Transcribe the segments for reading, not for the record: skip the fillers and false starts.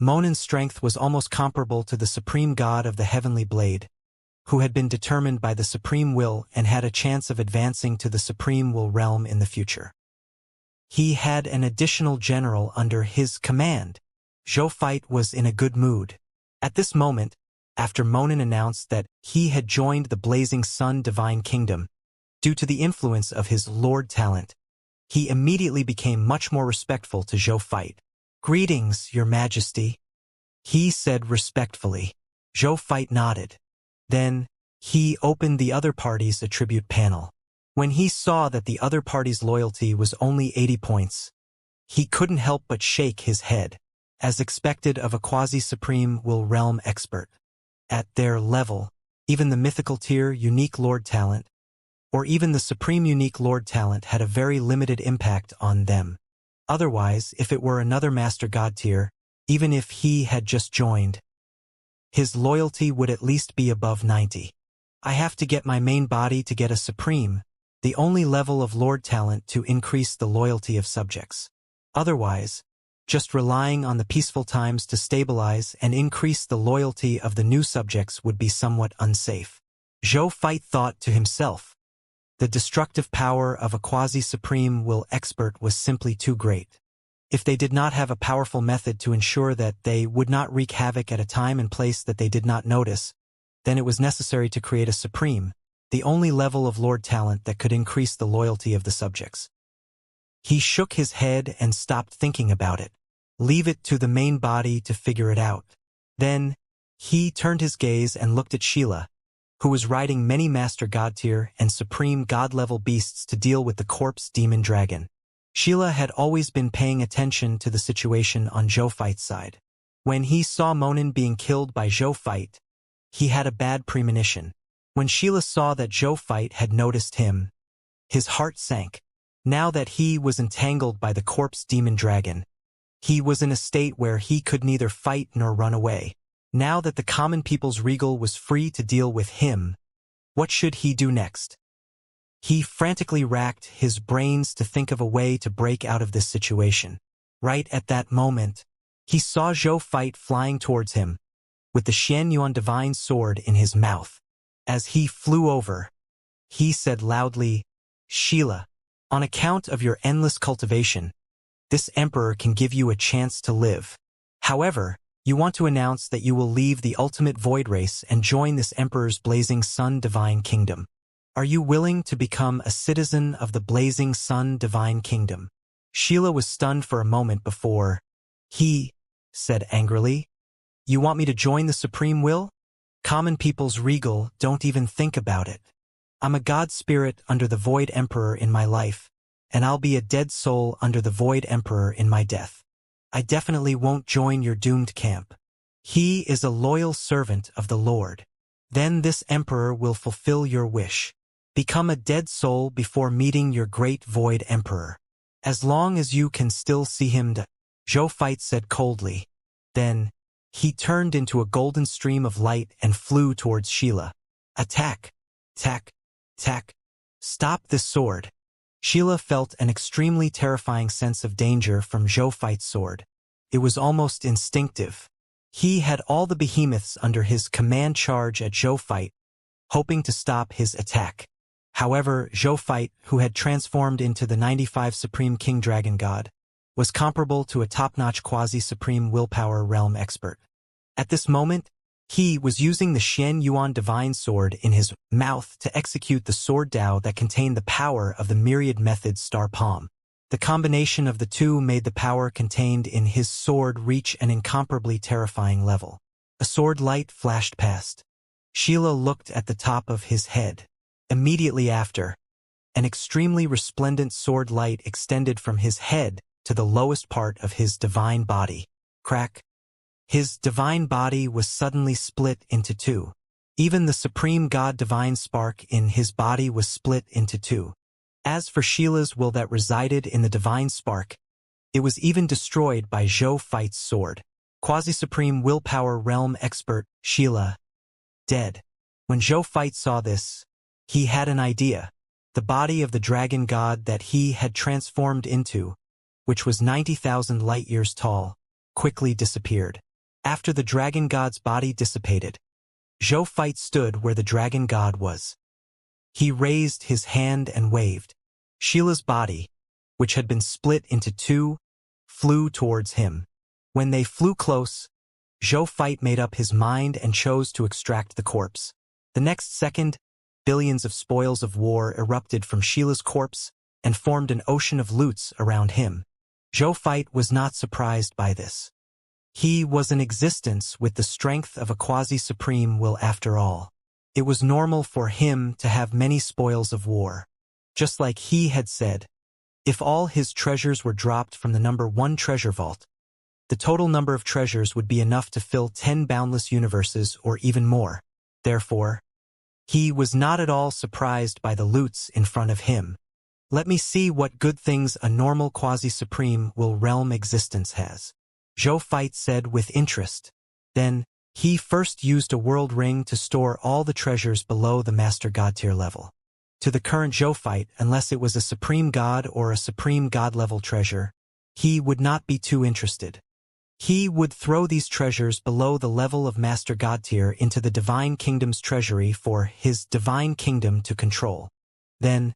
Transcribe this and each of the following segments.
Monen's strength was almost comparable to the supreme god of the heavenly blade, who had been determined by the supreme will and had a chance of advancing to the supreme will realm in the future. He had an additional general under his command. Zhou Feit was in a good mood. At this moment, after Monen announced that he had joined the Blazing Sun Divine Kingdom, due to the influence of his Lord talent, he immediately became much more respectful to Zhou Feit. "Greetings, Your Majesty," he said respectfully. Zhou Feit nodded. Then, he opened the other party's attribute panel. When he saw that the other party's loyalty was only 80 points, he couldn't help but shake his head, as expected of a quasi-supreme will realm expert. At their level, even the mythical tier unique lord talent, or even the supreme unique lord talent had a very limited impact on them. Otherwise, if it were another master god tier, even if he had just joined, his loyalty would at least be above 90. I have to get my main body to get a supreme, the only level of lord talent to increase the loyalty of subjects. Otherwise, just relying on the peaceful times to stabilize and increase the loyalty of the new subjects would be somewhat unsafe. Zhou Feit thought to himself. The destructive power of a quasi-supreme will expert was simply too great. If they did not have a powerful method to ensure that they would not wreak havoc at a time and place that they did not notice, then it was necessary to create a supreme, the only level of lord talent that could increase the loyalty of the subjects. He shook his head and stopped thinking about it. Leave it to the main body to figure it out. Then, he turned his gaze and looked at Sheila, who was riding many master god tier and supreme god-level beasts to deal with the corpse demon dragon. Sheila had always been paying attention to the situation on Zhou Feit's side. When he saw Monen being killed by Zhou Feit, he had a bad premonition. When Sheila saw that Zhou Feit had noticed him, his heart sank. Now that he was entangled by the corpse demon dragon, he was in a state where he could neither fight nor run away. Now that the common people's regal was free to deal with him, what should he do next? He frantically racked his brains to think of a way to break out of this situation. Right at that moment, he saw Zhou Feit flying towards him, with the Xian Yuan divine sword in his mouth. As he flew over, he said loudly, "Sheila, on account of your endless cultivation, this emperor can give you a chance to live. However, you want to announce that you will leave the ultimate void race and join this emperor's Blazing Sun Divine Kingdom. Are you willing to become a citizen of the Blazing Sun Divine Kingdom?" Sheila was stunned for a moment before he said angrily, "You want me to join the Supreme Will? Common people's regal, don't even think about it. I'm a god spirit under the Void Emperor in my life, and I'll be a dead soul under the Void Emperor in my death. I definitely won't join your doomed camp. He is a loyal servant of the Lord. Then this emperor will fulfill your wish. Become a dead soul before meeting your great Void Emperor. As long as you can still see him." Zhou Feit said coldly. Then, he turned into a golden stream of light and flew towards Sheila. "Attack! Tack! Tack! Stop this sword!" Sheila felt an extremely terrifying sense of danger from Zhou Feit's sword. It was almost instinctive. He had all the behemoths under his command charge at Zhou Feit, hoping to stop his attack. However, Zhou Feit, who had transformed into the 95 Supreme King Dragon God, was comparable to a top-notch quasi-supreme willpower realm expert. At this moment, he was using the Xian Yuan divine sword in his mouth to execute the sword Dao that contained the power of the myriad methods Star Palm. The combination of the two made the power contained in his sword reach an incomparably terrifying level. A sword light flashed past. Sheila looked at the top of his head. Immediately after, an extremely resplendent sword light extended from his head to the lowest part of his divine body. Crack. His divine body was suddenly split into two. Even the supreme god divine spark in his body was split into two. As for Sheila's will that resided in the divine spark, it was even destroyed by Zhou Feit's sword. Quasi-supreme willpower realm expert, Sheila, dead. When Zhou Feit saw this, he had an idea. The body of the dragon god that he had transformed into, which was 90,000 light-years tall, quickly disappeared. After the dragon god's body dissipated, Zhou Fight stood where the dragon god was. He raised his hand and waved. Sheila's body, which had been split into two, flew towards him. When they flew close, Zhou Fight made up his mind and chose to extract the corpse. The next second, billions of spoils of war erupted from Sheila's corpse and formed an ocean of loots around him. Zhou Fight was not surprised by this. He was in existence with the strength of a quasi-supreme will after all. It was normal for him to have many spoils of war. Just like he had said, if all his treasures were dropped from the number 1 treasure vault, the total number of treasures would be enough to fill 10 boundless universes or even more. Therefore, he was not at all surprised by the loots in front of him. Let me see what good things a normal quasi-supreme will realm existence has, Zhou Fight said with interest. Then, he first used a world ring to store all the treasures below the Master God tier level. To the current Zhou Fight, unless it was a Supreme God or a Supreme God level treasure, he would not be too interested. He would throw these treasures below the level of Master God tier into the Divine Kingdom's treasury for his Divine Kingdom to control. Then,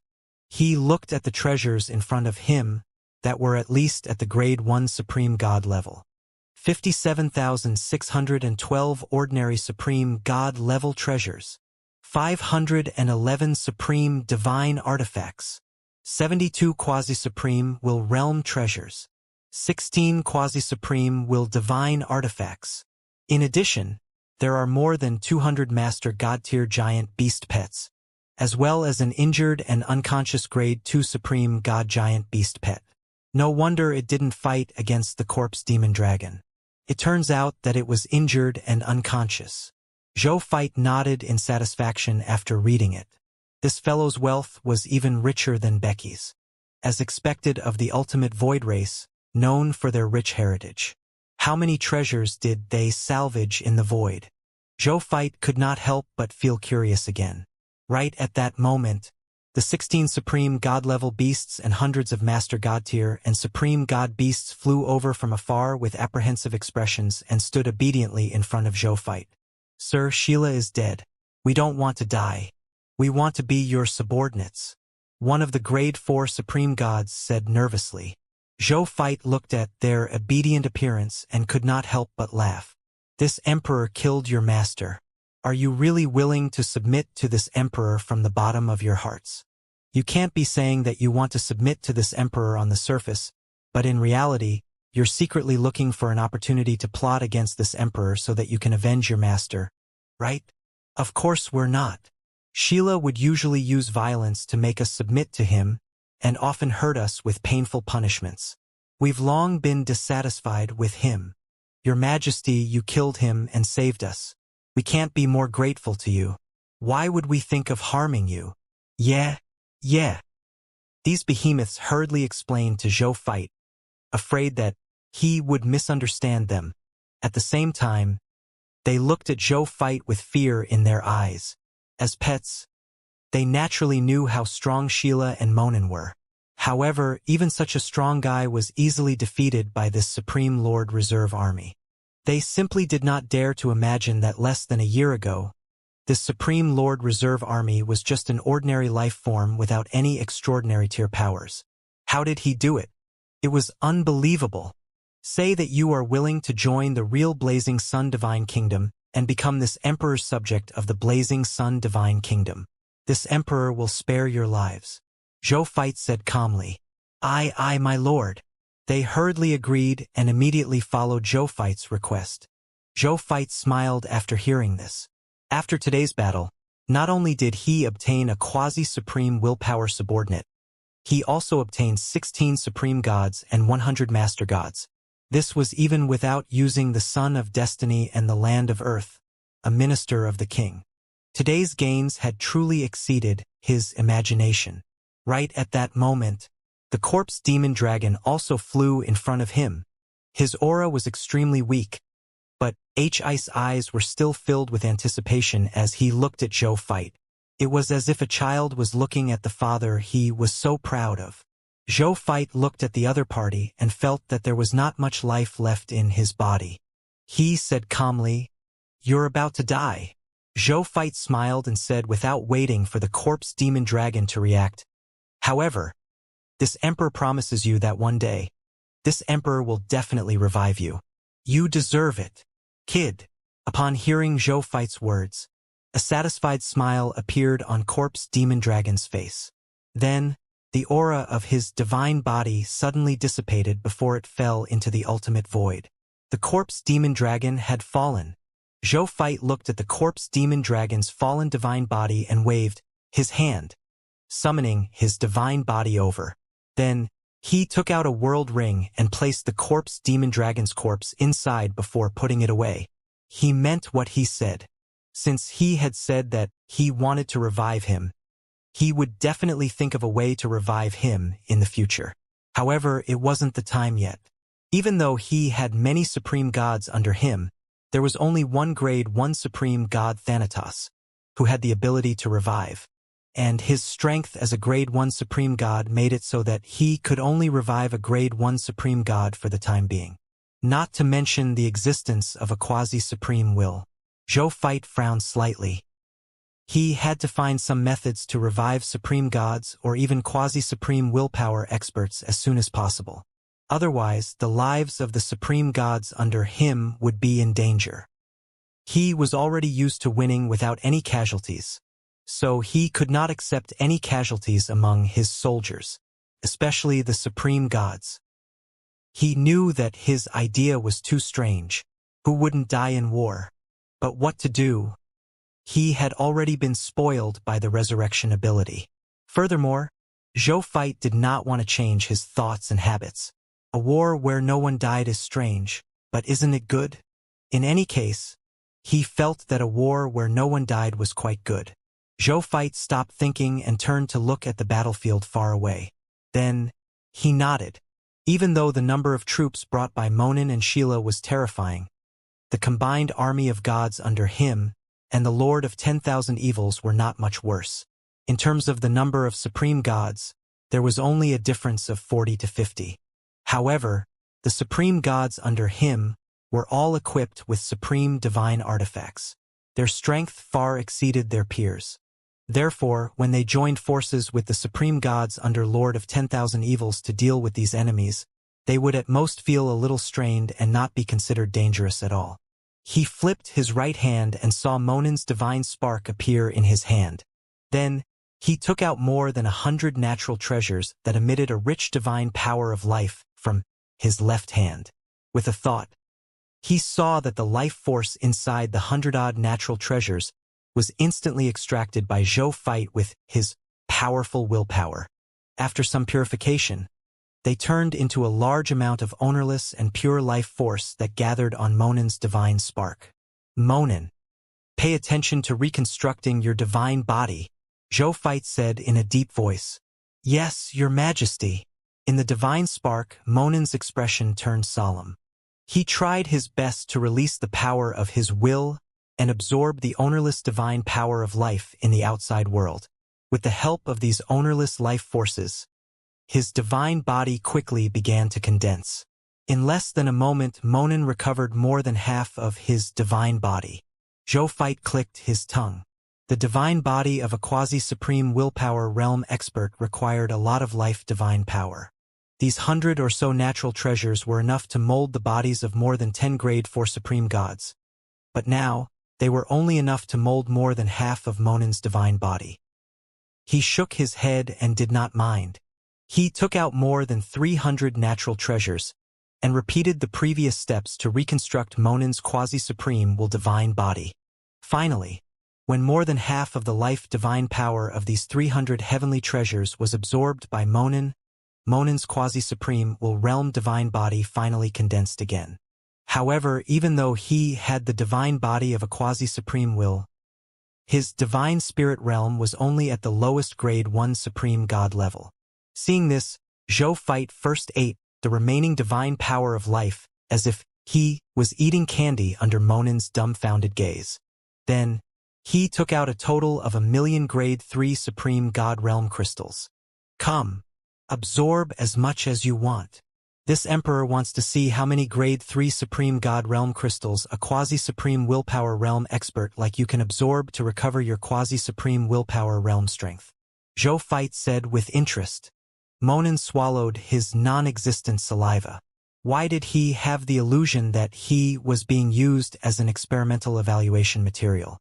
he looked at the treasures in front of him that were at least at the Grade 1 Supreme God level. 57,612 ordinary Supreme God level treasures, 511 Supreme Divine Artifacts, 72 Quasi-Supreme Will Realm Treasures, 16 Quasi-Supreme Will Divine Artifacts. In addition, there are more than 200 Master God tier giant beast pets, as well as an injured and unconscious Grade 2 Supreme God giant beast pet. No wonder it didn't fight against the corpse demon dragon. It turns out that it was injured and unconscious. Zhou Fight nodded in satisfaction after reading it. This fellow's wealth was even richer than Becky's, as expected of the ultimate void race, known for their rich heritage. How many treasures did they salvage in the void? Zhou Fight could not help but feel curious again. Right at that moment, the 16 Supreme God-level beasts and hundreds of Master God tier and Supreme God beasts flew over from afar with apprehensive expressions and stood obediently in front of Zhou Fight. Sir, Sheila is dead. We don't want to die. We want to be your subordinates, one of the Grade 4 Supreme Gods said nervously. Zhou Fight looked at their obedient appearance and could not help but laugh. This emperor killed your master. Are you really willing to submit to this emperor from the bottom of your hearts? You can't be saying that you want to submit to this emperor on the surface, but in reality, you're secretly looking for an opportunity to plot against this emperor so that you can avenge your master, right? Of course we're not. Sheila would usually use violence to make us submit to him, and often hurt us with painful punishments. We've long been dissatisfied with him. Your Majesty, you killed him and saved us. We can't be more grateful to you. Why would we think of harming you? Yeah. These behemoths hurriedly explained to Zhou Fight, afraid that he would misunderstand them. At the same time, they looked at Zhou Fight with fear in their eyes. As pets, they naturally knew how strong Sheila and Monin were. However, even such a strong guy was easily defeated by this Supreme Lord Reserve Army. They simply did not dare to imagine that less than a year ago, this Supreme Lord Reserve Army was just an ordinary life form without any extraordinary tier powers. How did he do it? It was unbelievable. Say that you are willing to join the real Blazing Sun Divine Kingdom and become this Emperor's subject of the Blazing Sun Divine Kingdom. This Emperor will spare your lives. Zhou Fight said calmly. Aye, my lord. They hurriedly agreed and immediately followed Zhou Fight's request. Zhou Fight smiled after hearing this. After today's battle, not only did he obtain a quasi-supreme willpower subordinate, he also obtained 16 supreme gods and 100 master gods. This was even without using the Son of Destiny and the Land of Earth, a minister of the king. Today's gains had truly exceeded his imagination. Right at that moment, the corpse demon dragon also flew in front of him. His aura was extremely weak, but H's eyes were still filled with anticipation as he looked at Zhou Fight. It was as if a child was looking at the father he was so proud of. Zhou Fight looked at the other party and felt that there was not much life left in his body. He said calmly, "You're about to die." Zhou Fight smiled and said without waiting for the corpse demon dragon to react, "However, this emperor promises you that one day, this emperor will definitely revive you. You deserve it, kid." Upon hearing Zhou Fight's words, a satisfied smile appeared on corpse demon dragon's face. Then, the aura of his divine body suddenly dissipated before it fell into the ultimate void. The corpse demon dragon had fallen. Zhou Fight looked at the corpse demon dragon's fallen divine body and waved his hand, summoning his divine body over. Then, he took out a world ring and placed the corpse demon dragon's corpse inside before putting it away. He meant what he said. Since he had said that he wanted to revive him, he would definitely think of a way to revive him in the future. However, it wasn't the time yet. Even though he had many supreme gods under him, there was only one grade 1 supreme god, Thanatos, who had the ability to revive. And his strength as a grade 1 supreme god made it so that he could only revive a grade 1 supreme god for the time being. Not to mention the existence of a quasi-supreme will. Zhou Fight frowned slightly. He had to find some methods to revive supreme gods or even quasi-supreme willpower experts as soon as possible. Otherwise, the lives of the supreme gods under him would be in danger. He was already used to winning without any casualties, so he could not accept any casualties among his soldiers, especially the supreme gods. He knew that his idea was too strange. Who wouldn't die in war? But what to do? He had already been spoiled by the resurrection ability. Furthermore, Zhou Fight did not want to change his thoughts and habits. A war where no one died is strange, but isn't it good? In any case, he felt that a war where no one died was quite good. Zhou Fight stopped thinking and turned to look at the battlefield far away. Then, he nodded. Even though the number of troops brought by Monin and Sheila was terrifying, the combined army of gods under him and the Lord of 10,000 Evils were not much worse. In terms of the number of supreme gods, there was only a difference of 40 to 50. However, the supreme gods under him were all equipped with supreme divine artifacts. Their strength far exceeded their peers. Therefore, when they joined forces with the supreme gods under Lord of 10,000 Evils to deal with these enemies, they would at most feel a little strained and not be considered dangerous at all. He flipped his right hand and saw Monin's divine spark appear in his hand. Then, he took out more than 100 natural treasures that emitted a rich divine power of life from his left hand. With a thought, he saw that the life force inside the 100-odd natural treasures was instantly extracted by Zhou Fight with his powerful willpower. After some purification, they turned into a large amount of ownerless and pure life force that gathered on Monin's divine spark. "Monin, pay attention to reconstructing your divine body," Zhou Fight said in a deep voice. "Yes, Your Majesty." In the divine spark, Monin's expression turned solemn. He tried his best to release the power of his will and absorb the ownerless divine power of life in the outside world. With the help of these ownerless life forces, his divine body quickly began to condense. In less than a moment, Monin recovered more than half of his divine body. Zhou Fight clicked his tongue. The divine body of a quasi-supreme willpower realm expert required a lot of life divine power. These 100 or so natural treasures were enough to mold the bodies of more than 10 grade 4 supreme gods. But now, they were only enough to mold more than half of Monin's divine body. He shook his head and did not mind. He took out more than 300 natural treasures and repeated the previous steps to reconstruct Monin's quasi-supreme will divine body. Finally, when more than half of the life divine power of these 300 heavenly treasures was absorbed by Monin's quasi-supreme will realm divine body finally condensed again. However, even though he had the divine body of a quasi-supreme will, his divine spirit realm was only at the lowest grade 1 supreme god level. Seeing this, Zhou Fight first ate the remaining divine power of life as if he was eating candy under Monin's dumbfounded gaze. Then, he took out a total of 1,000,000 grade 3 supreme god realm crystals. "Come, absorb as much as you want." This emperor wants to see how many grade 3 Supreme God Realm crystals a quasi-supreme willpower realm expert like you can absorb to recover your quasi-supreme willpower realm strength. Zhou Fight said with interest. Monin swallowed his non-existent saliva. Why did he have the illusion that he was being used as an experimental evaluation material?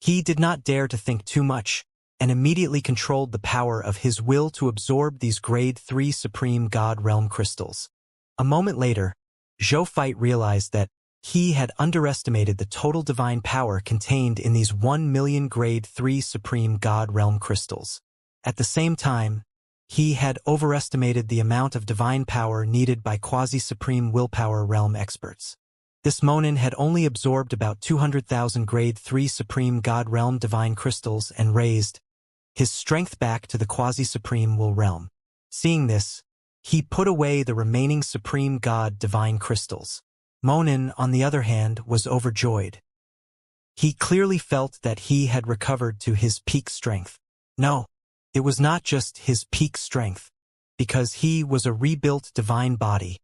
He did not dare to think too much, and immediately controlled the power of his will to absorb these grade 3 Supreme God Realm crystals. A moment later, Zhou Fight realized that he had underestimated the total divine power contained in these 1 million grade 3 Supreme God Realm crystals. At the same time, he had overestimated the amount of divine power needed by quasi-supreme willpower realm experts. This Monin had only absorbed about 200,000 grade 3 Supreme God Realm divine crystals and raised his strength back to the quasi-supreme will realm. Seeing this, he put away the remaining Supreme God divine crystals. Monin, on the other hand, was overjoyed. He clearly felt that he had recovered to his peak strength. No, it was not just his peak strength, because he was a rebuilt divine body.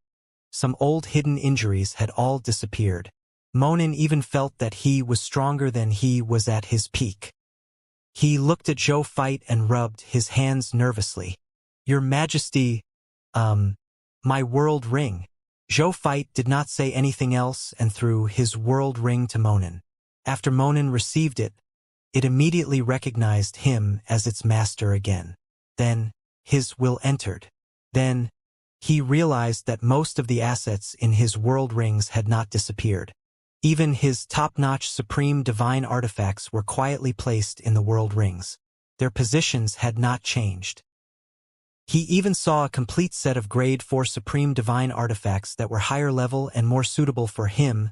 Some old hidden injuries had all disappeared. Monin even felt that he was stronger than he was at his peak. He looked at Zhou Fight and rubbed his hands nervously. "Your Majesty, my world ring." Zhou Fight did not say anything else and threw his world ring to Monin. After Monin received it, it immediately recognized him as its master again. Then, his will entered. Then, he realized that most of the assets in his world rings had not disappeared. Even his top-notch supreme divine artifacts were quietly placed in the world rings. Their positions had not changed. He even saw a complete set of grade 4 supreme divine artifacts that were higher level and more suitable for him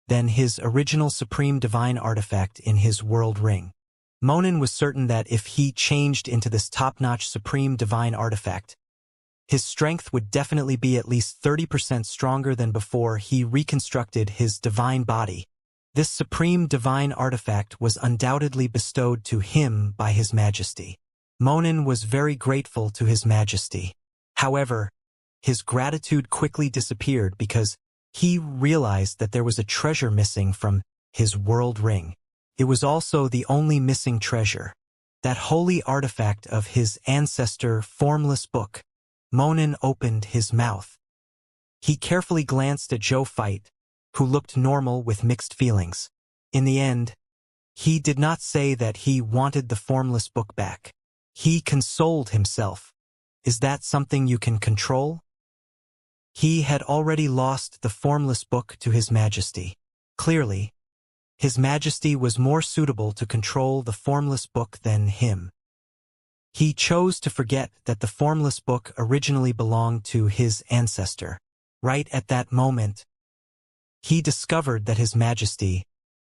than his original supreme divine artifact in his world ring. Monin was certain that if he changed into this top-notch supreme divine artifact, his strength would definitely be at least 30% stronger than before he reconstructed his divine body. This supreme divine artifact was undoubtedly bestowed to him by His Majesty. Monin was very grateful to His Majesty. However, his gratitude quickly disappeared because he realized that there was a treasure missing from his world ring. It was also the only missing treasure, that holy artifact of his ancestor, Formless Book. Monin opened his mouth. He carefully glanced at Zhou Fight, who looked normal with mixed feelings. In the end, he did not say that he wanted the Formless Book back. He consoled himself. Is that something you can control? He had already lost the Formless Book to His Majesty. Clearly, His Majesty was more suitable to control the Formless Book than him. He chose to forget that the Formless Book originally belonged to his ancestor. Right at that moment, he discovered that His Majesty,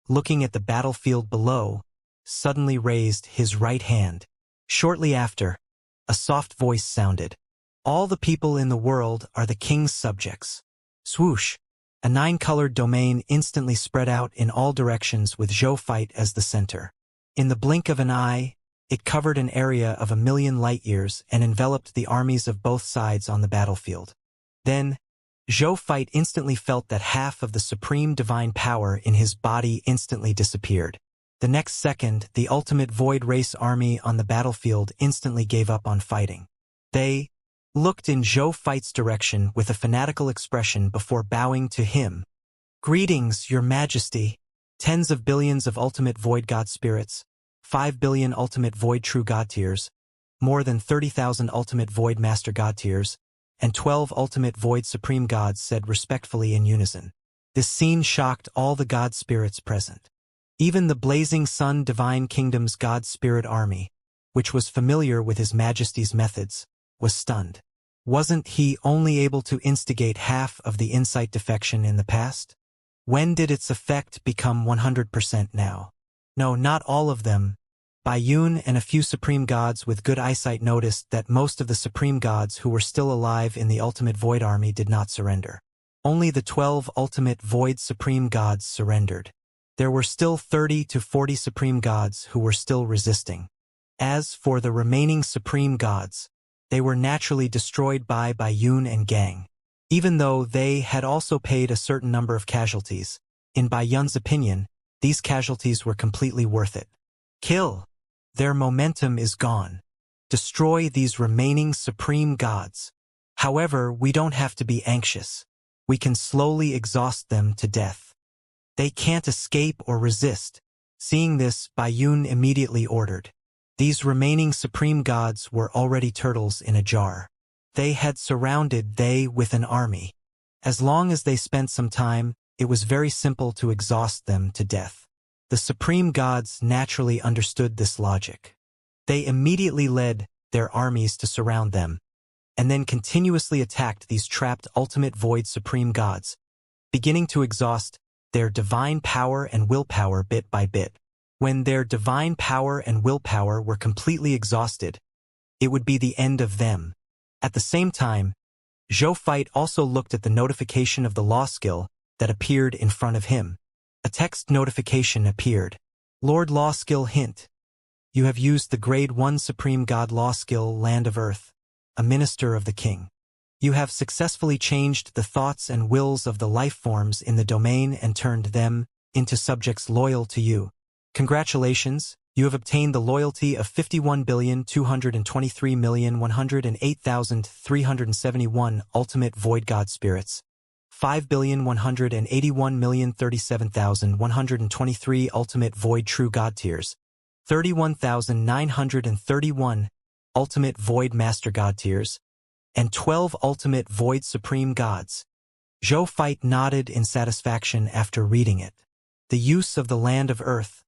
looking at the battlefield below, suddenly raised his right hand. Shortly after, a soft voice sounded. "All the people in the world are the king's subjects." Swoosh! A 9-colored domain instantly spread out in all directions with Zhou Fight as the center. In the blink of an eye, it covered an area of 1,000,000 light-years and enveloped the armies of both sides on the battlefield. Then, Zhou Fight instantly felt that half of the supreme divine power in his body instantly disappeared. The next second, the ultimate Void Race army on the battlefield instantly gave up on fighting. They looked in Zhou Fight's direction with a fanatical expression before bowing to him. "Greetings, Your Majesty. Tens of billions of ultimate Void God spirits, 5 billion ultimate Void True God tiers, more than 30,000 ultimate Void Master God tiers, and 12 ultimate Void Supreme Gods said respectfully in unison. This scene shocked all the God spirits present. Even the Blazing Sun Divine Kingdom's God Spirit Army, which was familiar with His Majesty's methods, was stunned. Wasn't he only able to instigate half of the insight defection in the past? When did its effect become 100% now? No, not all of them. Bayun and a few Supreme Gods with good eyesight noticed that most of the Supreme Gods who were still alive in the Ultimate Void Army did not surrender. Only the 12 Ultimate Void Supreme Gods surrendered. There were still 30 to 40 Supreme Gods who were still resisting. As for the remaining Supreme Gods, they were naturally destroyed by Bayun and gang. even though they had also paid a certain number of casualties. In Bai Yun's opinion, these casualties were completely worth it. Kill. Their momentum is gone. Destroy these remaining supreme gods. However, we don't have to be anxious. We can slowly exhaust them to death. They can't escape or resist. Seeing this, Bai Yun immediately ordered. These remaining supreme gods were already turtles in a jar. They had surrounded they with an army. As long as they spent some time, it was very simple to exhaust them to death. The supreme gods naturally understood this logic. They immediately led their armies to surround them, and then continuously attacked these trapped ultimate void supreme gods, beginning to exhaust their divine power and willpower bit by bit. When their divine power and willpower were completely exhausted, it would be the end of them. At the same time, Zhou Fight also looked at the notification of the law skill that appeared in front of him. A text notification appeared. Lord Law Skill Hint. You have used the Grade 1 Supreme God Law Skill Land of Earth, a minister of the king. You have successfully changed the thoughts and wills of the life forms in the domain and turned them into subjects loyal to you. Congratulations, you have obtained the loyalty of 51,223,108,371 ultimate void god spirits, 5,181,037,123 ultimate void true god tiers, 31,931 ultimate void master god tiers, and 12 ultimate void supreme gods. Zhou Fight nodded in satisfaction after reading it. The use of the land of earth,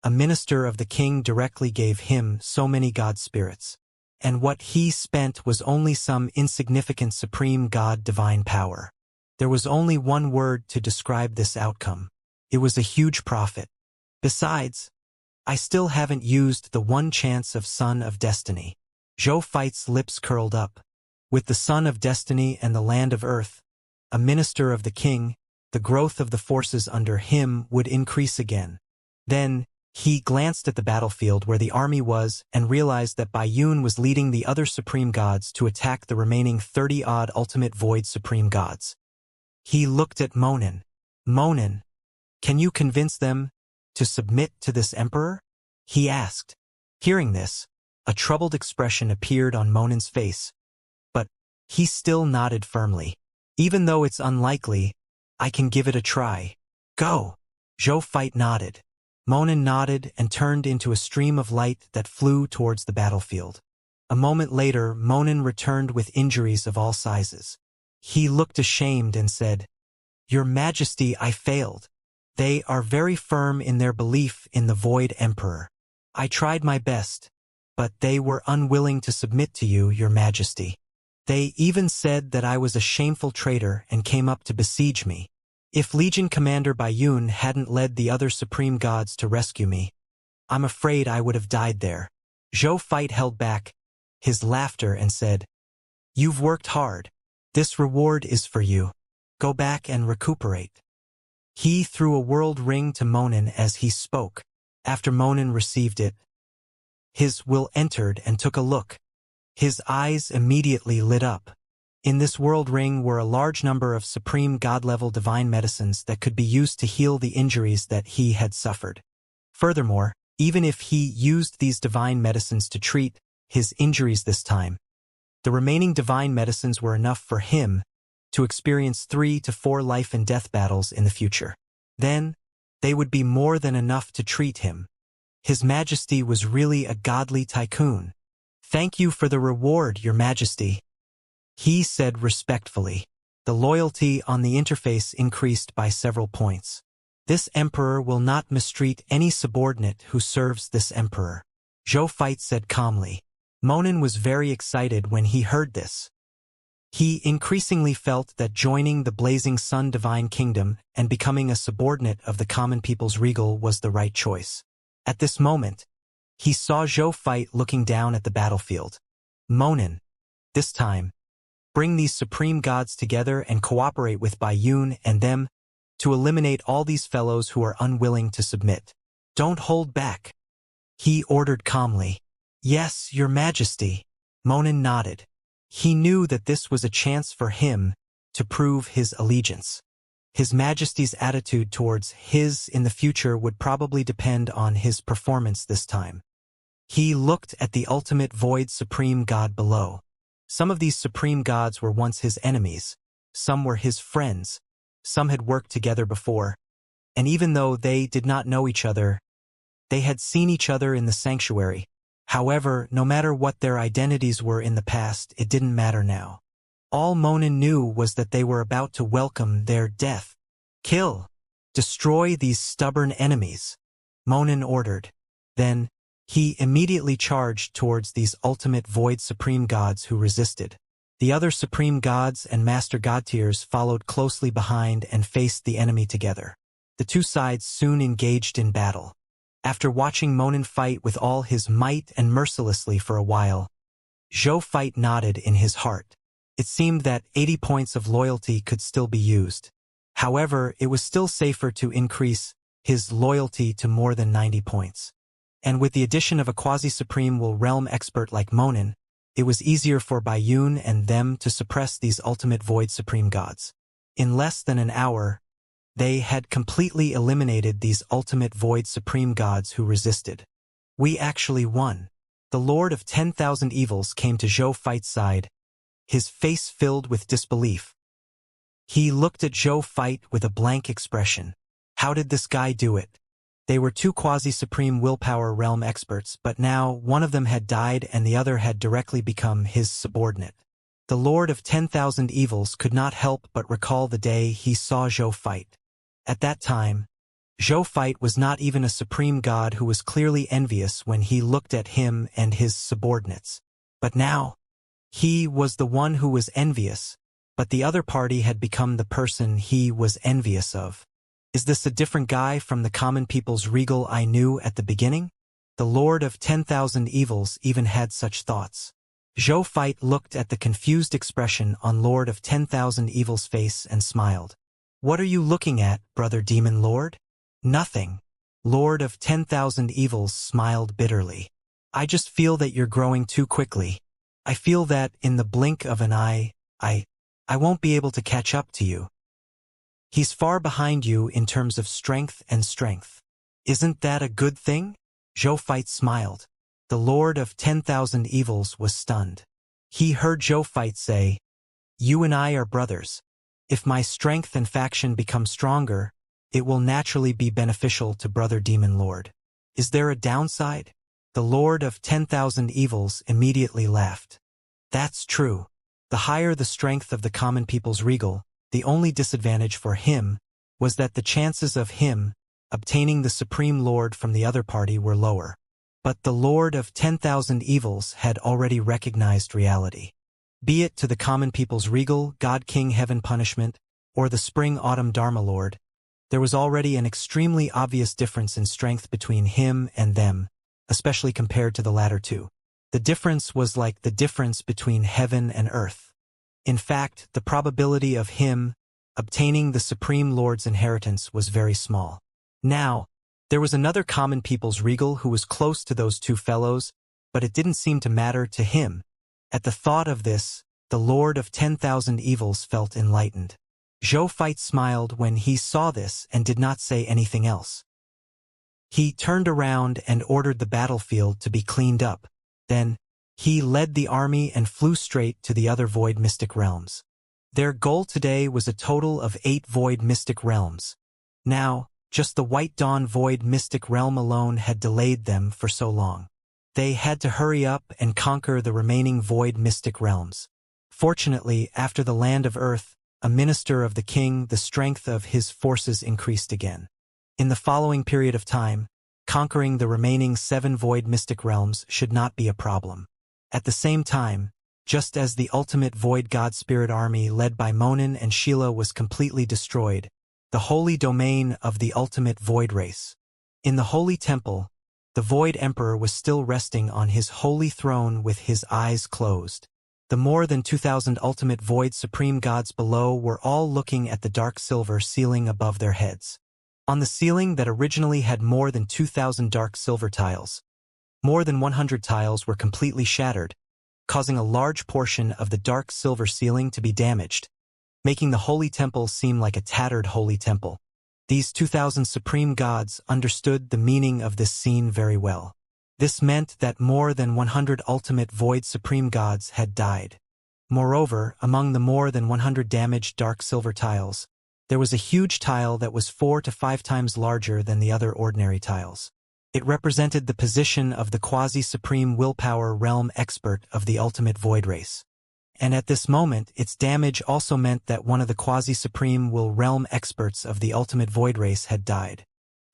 a minister of the king, directly gave him so many god spirits, and what he spent was only some insignificant supreme god divine power. There was only one word to describe this outcome. It was a huge profit. Besides, I still haven't used the one chance of Son of Destiny. Zhou Fight's lips curled up. With the Son of Destiny and the land of earth, a minister of the king, the growth of the forces under him would increase again. Then, he glanced at the battlefield where the army was and realized that Bai Yun was leading the other supreme gods to attack the remaining 30-odd ultimate void supreme gods. He looked at Monin. Monin, can you convince them to submit to this emperor? He asked. Hearing this, a troubled expression appeared on Monin's face, but he still nodded firmly. Even though it's unlikely, I can give it a try. Go. Zhou Fight nodded. Monin nodded and turned into a stream of light that flew towards the battlefield. A moment later, Monin returned with injuries of all sizes. He looked ashamed and said, Your Majesty, I failed. They are very firm in their belief in the Void Emperor. I tried my best, but they were unwilling to submit to you, Your Majesty. They even said that I was a shameful traitor and came up to besiege me. If Legion Commander Bai Yun hadn't led the other supreme gods to rescue me, I'm afraid I would have died there. Zhou Fight held back his laughter and said, You've worked hard. This reward is for you. Go back and recuperate. He threw a world ring to Monin as he spoke. After Monin received it, his will entered and took a look. His eyes immediately lit up. In this world ring were a large number of supreme god-level divine medicines that could be used to heal the injuries that he had suffered. Furthermore, even if he used these divine medicines to treat his injuries this time, the remaining divine medicines were enough for him to experience 3 to 4 life and death battles in the future. Then, they would be more than enough to treat him. His Majesty was really a godly tycoon. Thank you for the reward, Your Majesty. He said respectfully. The loyalty on the interface increased by several points. This emperor will not mistreat any subordinate who serves this emperor. Zhou Fight said calmly. Monin was very excited when he heard this. He increasingly felt that joining the Blazing Sun Divine Kingdom and becoming a subordinate of the common people's regal was the right choice. At this moment, he saw Zhou Fight looking down at the battlefield. Monin, this time, bring these supreme gods together and cooperate with Bai Yun and them to eliminate all these fellows who are unwilling to submit. Don't hold back. He ordered calmly. Yes, Your Majesty. Monin nodded. He knew that this was a chance for him to prove his allegiance. His Majesty's attitude towards his in the future would probably depend on his performance this time. He looked at the ultimate void supreme god below. Some of these supreme gods were once his enemies, some were his friends, some had worked together before, and even though they did not know each other, they had seen each other in the sanctuary. However, no matter what their identities were in the past, it didn't matter now. All Monin knew was that they were about to welcome their death. Kill! Destroy these stubborn enemies, Monin ordered. Then, he immediately charged towards these ultimate void supreme gods who resisted. The other supreme gods and master god tiers followed closely behind and faced the enemy together. The two sides soon engaged in battle. After watching Monin fight with all his might and mercilessly for a while, Zhou Fight nodded in his heart. It seemed that 80 points of loyalty could still be used. However, it was still safer to increase his loyalty to more than 90 points. And with the addition of a quasi-supreme will realm expert like Monin, it was easier for Baiyun and them to suppress these ultimate void supreme gods. In less than an hour, they had completely eliminated these ultimate void supreme gods who resisted. We actually won. The Lord of 10,000 Evils came to Zhou Fight's side, his face filled with disbelief. He looked at Zhou Fight with a blank expression. How did this guy do it? They were two quasi-supreme willpower realm experts, but now one of them had died and the other had directly become his subordinate. The Lord of 10,000 Evils could not help but recall the day he saw Zhou Fight. At that time, Zhou Fight was not even a supreme god who was clearly envious when he looked at him and his subordinates. But now, he was the one who was envious, but the other party had become the person he was envious of. Is this a different guy from the common people's regal I knew at the beginning? The Lord of 10,000 Evils even had such thoughts. Zhou Fight looked at the confused expression on Lord of 10,000 Evils' face and smiled. What are you looking at, brother demon lord? Nothing. Lord of 10,000 Evils smiled bitterly. I just feel that you're growing too quickly. I feel that, in the blink of an eye, I won't be able to catch up to you. He's far behind you in terms of strength and strength. Isn't that a good thing? Zhou Fight smiled. The Lord of 10,000 Evils was stunned. He heard Zhou Fight say, "You and I are brothers. If my strength and faction become stronger, it will naturally be beneficial to Brother Demon Lord. Is there a downside?" The Lord of 10,000 Evils immediately laughed. That's true. The higher the strength of the common people's regal, the only disadvantage for him was that the chances of him obtaining the Supreme Lord from the other party were lower. But the Lord of 10,000 Evils had already recognized reality. Be it to the common people's regal, God King Heaven Punishment, or the Spring Autumn Dharma Lord, there was already an extremely obvious difference in strength between him and them, especially compared to the latter two. The difference was like the difference between heaven and earth. In fact, the probability of him obtaining the Supreme Lord's inheritance was very small. Now, there was another common people's regal who was close to those two fellows, but it didn't seem to matter to him. At the thought of this, the Lord of 10,000 Evils felt enlightened. Zhou Fight smiled when he saw this and did not say anything else. He turned around and ordered the battlefield to be cleaned up. Then, he led the army and flew straight to the other void mystic realms. Their goal today was a total of 8 void mystic realms. Now, just the White Dawn void mystic realm alone had delayed them for so long. They had to hurry up and conquer the remaining void mystic realms. Fortunately, after the land of Earth, a minister of the king, the strength of his forces increased again. In the following period of time, conquering the remaining 7 void mystic realms should not be a problem. At the same time, just as the ultimate void god spirit army led by Monin and Sheila was completely destroyed, the holy domain of the ultimate void race. In the holy temple, the Void Emperor was still resting on his holy throne with his eyes closed. The more than 2,000 ultimate void supreme gods below were all looking at the dark silver ceiling above their heads. On the ceiling that originally had more than 2,000 dark silver tiles, more than 100 tiles were completely shattered, causing a large portion of the dark silver ceiling to be damaged. making the holy temple seem like a tattered holy temple. These 2,000 supreme gods understood the meaning of this scene very well. This meant that more than 100 ultimate void supreme gods had died. Moreover, among the more than 100 damaged dark silver tiles, there was a huge tile that was 4 to 5 times larger than the other ordinary tiles. It represented the position of the quasi-supreme willpower realm expert of the ultimate void race. And at this moment, its damage also meant that one of the quasi-supreme will realm experts of the ultimate void race had died.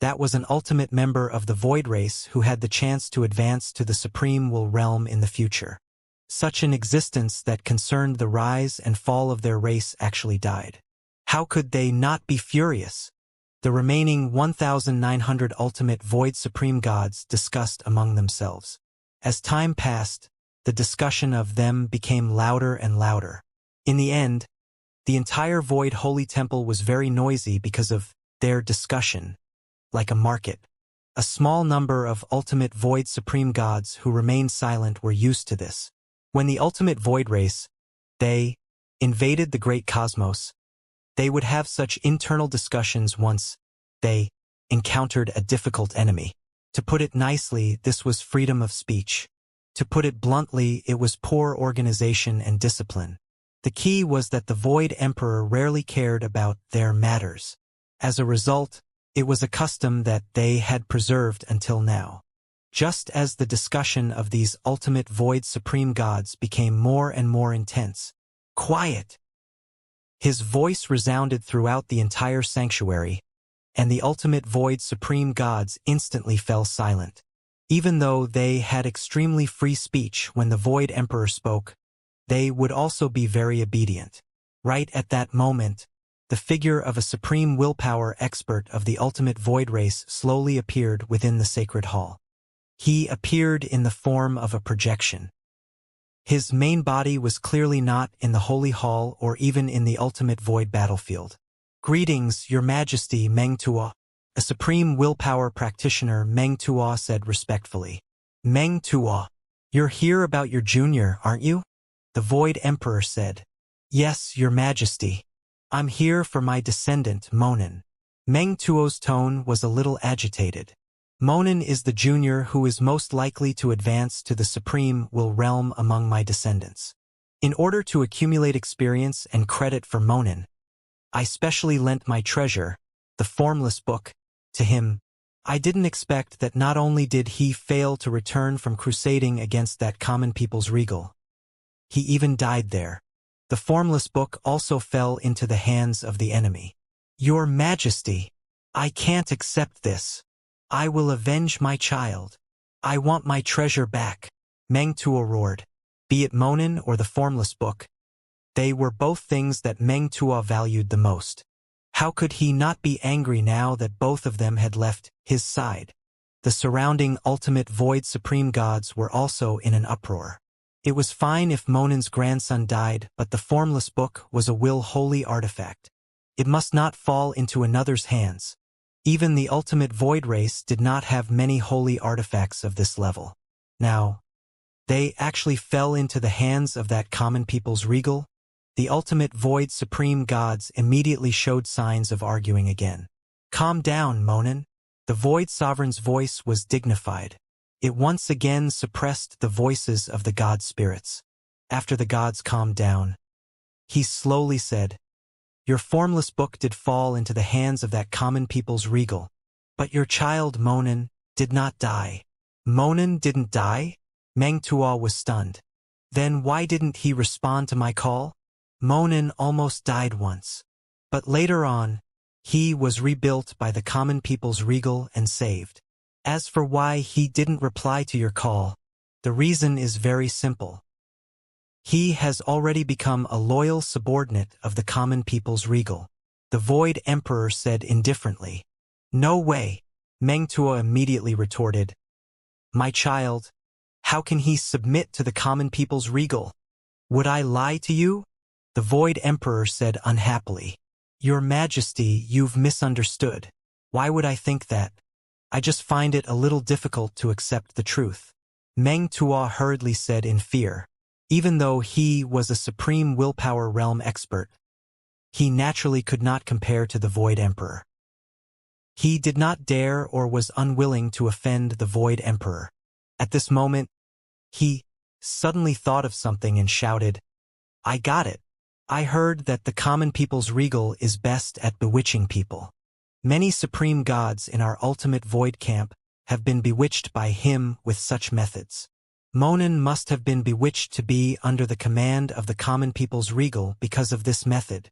That was an ultimate member of the void race who had the chance to advance to the supreme will realm in the future. Such an existence that concerned the rise and fall of their race actually died. How could they not be furious? The remaining 1,900 ultimate void supreme gods discussed among themselves. As time passed, the discussion of them became louder and louder. In the end, the entire void holy temple was very noisy because of their discussion, like a market. A small number of ultimate void supreme gods who remained silent were used to this. When the ultimate void race, they, invaded the great cosmos, they would have such internal discussions once they encountered a difficult enemy. To put it nicely, this was freedom of speech. To put it bluntly, it was poor organization and discipline. The key was that the Void Emperor rarely cared about their matters. As a result, it was a custom that they had preserved until now. Just as the discussion of these ultimate void supreme gods became more and more intense. Quiet! His voice resounded throughout the entire sanctuary, and the ultimate void supreme gods instantly fell silent. Even though they had extremely free speech when the Void Emperor spoke, they would also be very obedient. Right at that moment, the figure of a supreme willpower expert of the ultimate void race slowly appeared within the sacred hall. He appeared in the form of a projection. His main body was clearly not in the Holy Hall or even in the ultimate void battlefield. "Greetings, Your Majesty, Meng Tuo." A supreme willpower practitioner, Meng Tuo, said respectfully. "Meng Tuo, you're here about your junior, aren't you?" The Void Emperor said. "Yes, Your Majesty. I'm here for my descendant, Monin." Meng Tuo's tone was a little agitated. "Monin is the junior who is most likely to advance to the supreme will realm among my descendants. In order to accumulate experience and credit for Monin, I specially lent my treasure, the formless book, to him. I didn't expect that not only did he fail to return from crusading against that common people's regal, he even died there. The formless book also fell into the hands of the enemy. Your Majesty, I can't accept this. I will avenge my child. I want my treasure back. Meng Tuo roared. Be it Monin or the formless book, they were both things that Meng Tuo valued the most. How could he not be angry now that both of them had left his side? The surrounding ultimate void supreme gods were also in an uproar. It was fine if Monin's grandson died, but the formless book was a will holy artifact. It must not fall into another's hands. Even the ultimate void race did not have many holy artifacts of this level. Now, they actually fell into the hands of that common people's regal. The ultimate void supreme gods immediately showed signs of arguing again. Calm down, Monin. The void sovereign's voice was dignified. It once again suppressed the voices of the god spirits. After the gods calmed down, he slowly said, Your formless book did fall into the hands of that common people's regal, but your child Monin did not die. Monin didn't die? Meng Tuo was stunned. Then why didn't he respond to my call? Monin almost died once. But later on, he was rebuilt by the common people's regal and saved. As for why he didn't reply to your call, the reason is very simple. He has already become a loyal subordinate of the common people's regal. The Void Emperor said indifferently. No way, Meng Tuo immediately retorted. My child, how can he submit to the common people's regal? Would I lie to you? The Void Emperor said unhappily. Your Majesty, you've misunderstood. Why would I think that? I just find it a little difficult to accept the truth. Meng Tuo hurriedly said in fear. Even though he was a supreme willpower realm expert, he naturally could not compare to the Void Emperor. He did not dare or was unwilling to offend the Void Emperor. At this moment, he suddenly thought of something and shouted, "I got it! I heard that the common people's regal is best at bewitching people. Many supreme gods in our ultimate void camp have been bewitched by him with such methods. Monin must have been bewitched to be under the command of the common people's regal because of this method."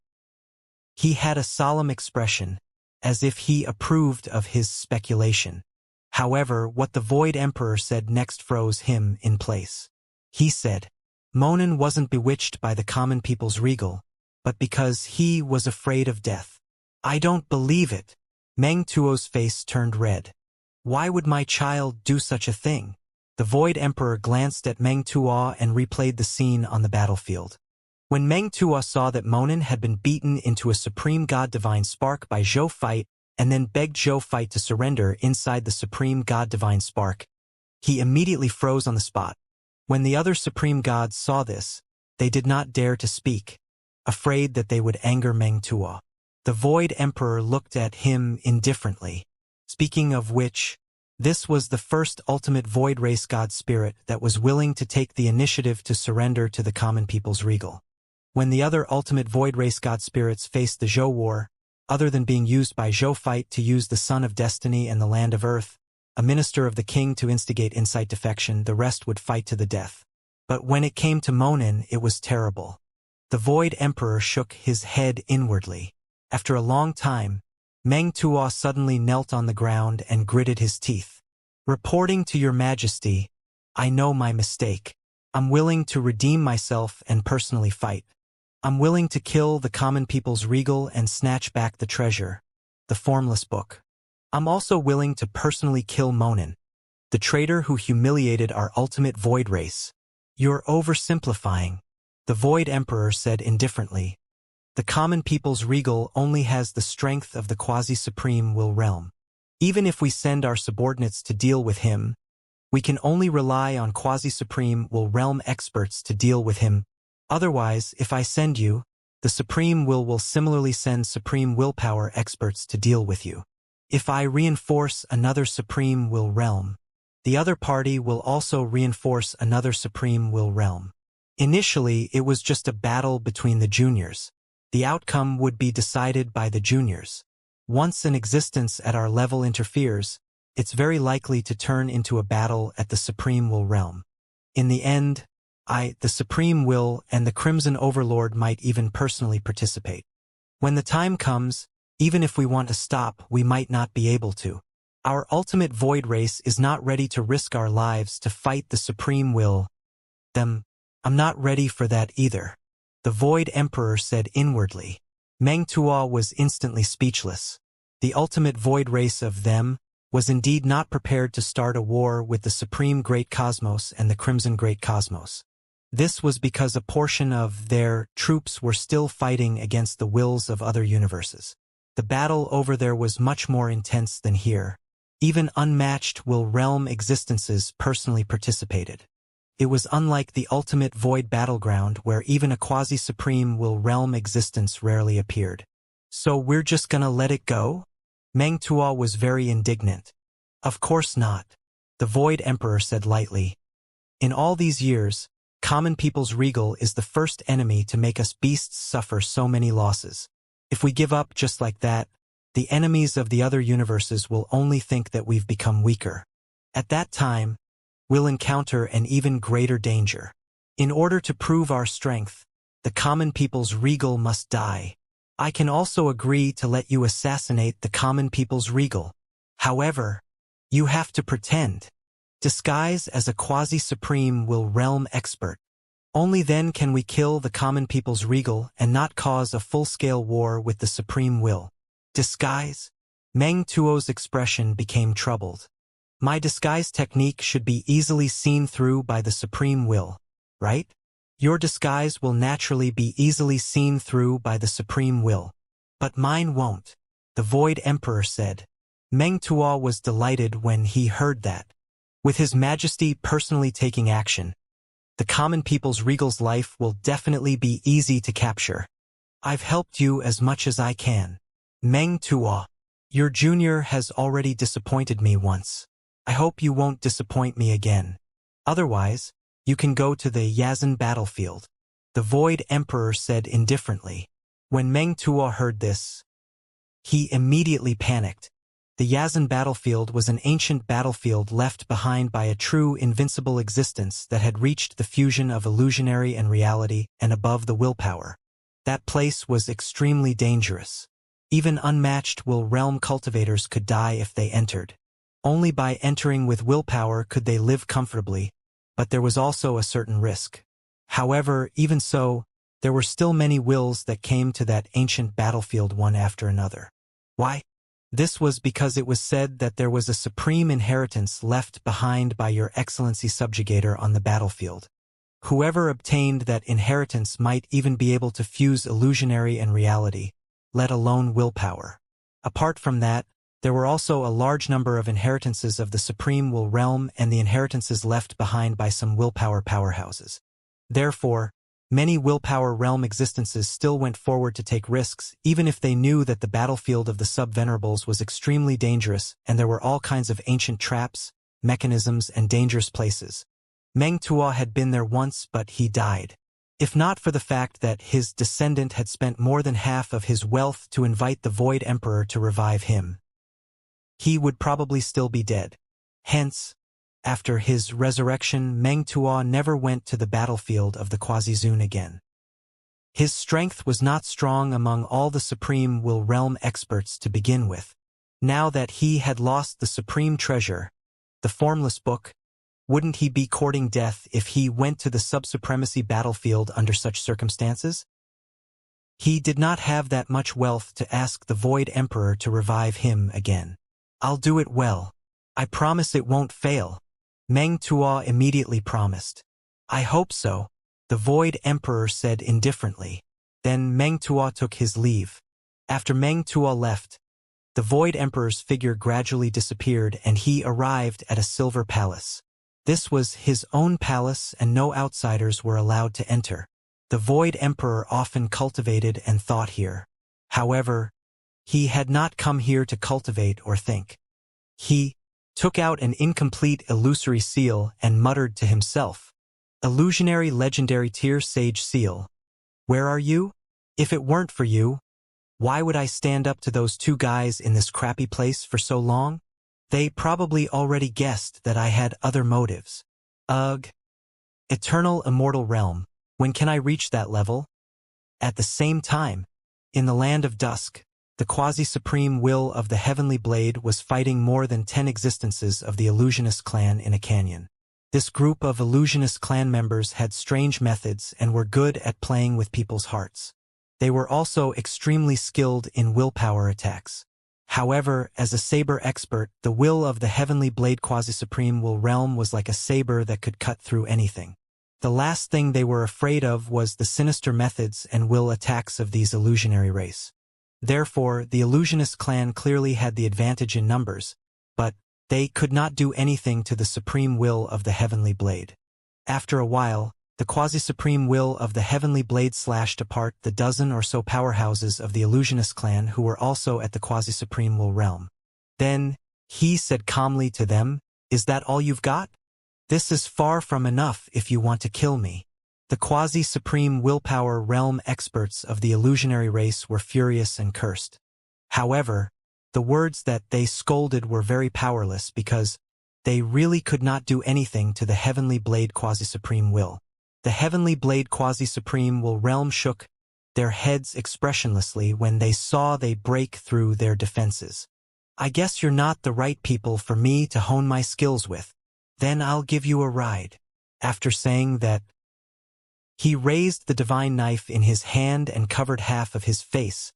He had a solemn expression, as if he approved of his speculation. However, what the Void Emperor said next froze him in place. He said, "Monin wasn't bewitched by the common people's regal, but because he was afraid of death." "I don't believe it." Meng Tuo's face turned red. "Why would my child do such a thing?" The Void Emperor glanced at Meng Tuo and replayed the scene on the battlefield. When Meng Tuo saw that Monin had been beaten into a supreme god divine spark by Zhou Fight and then begged Zhou Fight to surrender inside the supreme god divine spark, he immediately froze on the spot. When the other supreme gods saw this, they did not dare to speak, afraid that they would anger Meng Tuo. The Void Emperor looked at him indifferently. Speaking of which, this was the first ultimate void race god spirit that was willing to take the initiative to surrender to the common people's regal. When the other ultimate void race god spirits faced the Zhou War, other than being used by Zhou Fight to use the Sun of Destiny and the Land of Earth, a minister of the king to instigate insight defection, the rest would fight to the death. But when it came to Monin, it was terrible. The Void Emperor shook his head inwardly. After a long time, Meng Tuo suddenly knelt on the ground and gritted his teeth. "Reporting to your majesty, I know my mistake. I'm willing to redeem myself and personally fight. I'm willing to kill the common people's regal and snatch back the treasure, the formless book. I'm also willing to personally kill Monin, the traitor who humiliated our ultimate void race." "You're oversimplifying," the Void Emperor said indifferently. "The common people's regal only has the strength of the quasi-supreme will realm. Even if we send our subordinates to deal with him, we can only rely on quasi-supreme will realm experts to deal with him. Otherwise, if I send you, the supreme will similarly send supreme willpower experts to deal with you. If I reinforce another supreme will realm, the other party will also reinforce another supreme will realm. Initially, it was just a battle between the juniors. The outcome would be decided by the juniors. Once an existence at our level interferes, it's very likely to turn into a battle at the supreme will realm. In the end, the Supreme Will and the Crimson Overlord might even personally participate. When the time comes, even if we want to stop, we might not be able to. Our ultimate void race is not ready to risk our lives to fight the Supreme Will. I'm not ready for that either," the Void Emperor said inwardly. Meng Tuo was instantly speechless. The ultimate void race of them was indeed not prepared to start a war with the Supreme Great Cosmos and the Crimson Great Cosmos. This was because a portion of their troops were still fighting against the wills of other universes. The battle over there was much more intense than here. Even unmatched will realm existences personally participated. It was unlike the ultimate void battleground where even a quasi-supreme will realm existence rarely appeared. "So we're just gonna let it go?" Meng Tuo was very indignant. "Of course not," the Void Emperor said lightly. "In all these years, common people's regal is the first enemy to make us beasts suffer so many losses. If we give up just like that, the enemies of the other universes will only think that we've become weaker. At that time, we'll encounter an even greater danger. In order to prove our strength, the common people's regal must die. I can also agree to let you assassinate the common people's regal. However, you have to pretend. Disguise as a quasi-supreme will realm expert. Only then can we kill the common people's regal and not cause a full-scale war with the supreme will." "Disguise?" Meng Tuo's expression became troubled. "My disguise technique should be easily seen through by the supreme will, right? Your disguise will naturally be easily seen through by the supreme will. But mine won't," the Void Emperor said. Meng Tuo was delighted when he heard that. With His Majesty personally taking action, the common people's regal's life will definitely be easy to capture. I've helped you as much as I can. Meng Tuo. Your junior has already disappointed me once. I hope you won't disappoint me again. Otherwise, you can go to the Yazan battlefield. The Void Emperor said indifferently. When Meng Tuo heard this, he immediately panicked. The Yazan battlefield was an ancient battlefield left behind by a true invincible existence that had reached the fusion of illusionary and reality and above the willpower. That place was extremely dangerous. Even unmatched will realm cultivators could die if they entered. Only by entering with willpower could they live comfortably, but there was also a certain risk. However, even so, there were still many wills that came to that ancient battlefield one after another. Why? This was because it was said that there was a supreme inheritance left behind by Your Excellency Subjugator on the battlefield. Whoever obtained that inheritance might even be able to fuse illusionary and reality, let alone willpower. Apart from that, there were also a large number of inheritances of the Supreme Will Realm and the inheritances left behind by some willpower powerhouses. Therefore, many willpower realm existences still went forward to take risks, even if they knew that the battlefield of the Sub-Venerables was extremely dangerous and there were all kinds of ancient traps, mechanisms, and dangerous places. Meng Tuo had been there once, but he died. If not for the fact that his descendant had spent more than half of his wealth to invite the Void Emperor to revive him, he would probably still be dead. Hence, after his resurrection, Meng Tuo never went to the battlefield of the Quasi-Zun again. His strength was not strong among all the Supreme Will Realm experts to begin with. Now that he had lost the supreme treasure, the formless book, wouldn't he be courting death if he went to the sub-supremacy battlefield under such circumstances? He did not have that much wealth to ask the Void Emperor to revive him again. I'll do it well. I promise it won't fail. Meng Tuo immediately promised. I hope so, the Void Emperor said indifferently. Then Meng Tuo took his leave. After Meng Tuo left, the Void Emperor's figure gradually disappeared and he arrived at a silver palace. This was his own palace and no outsiders were allowed to enter. The Void Emperor often cultivated and thought here. However, he had not come here to cultivate or think. He took out an incomplete illusory seal and muttered to himself, "Illusionary legendary tier sage seal. Where are you? If it weren't for you, why would I stand up to those two guys in this crappy place for so long? They probably already guessed that I had other motives. Ugh. Eternal immortal realm. When can I reach that level?" At the same time, in the land of dusk, the quasi-supreme will of the Heavenly Blade was fighting more than 10 existences of the Illusionist clan in a canyon. This group of Illusionist clan members had strange methods and were good at playing with people's hearts. They were also extremely skilled in willpower attacks. However, as a saber expert, the will of the Heavenly Blade Quasi-Supreme Will Realm was like a saber that could cut through anything. The last thing they were afraid of was the sinister methods and will attacks of these illusionary race. Therefore, the Illusionist clan clearly had the advantage in numbers, but they could not do anything to the supreme will of the Heavenly Blade. After a while, the quasi-supreme will of the Heavenly Blade slashed apart the dozen or so powerhouses of the Illusionist clan who were also at the quasi-supreme will realm. Then, he said calmly to them, "Is that all you've got? This is far from enough if you want to kill me." The quasi-supreme willpower realm experts of the illusionary race were furious and cursed. However, the words that they scolded were very powerless because they really could not do anything to the Heavenly Blade quasi-supreme will. The Heavenly Blade quasi-supreme will realm shook their heads expressionlessly when they saw they break through their defenses. "I guess you're not the right people for me to hone my skills with. Then I'll give you a ride." After saying that, he raised the divine knife in his hand and covered half of his face,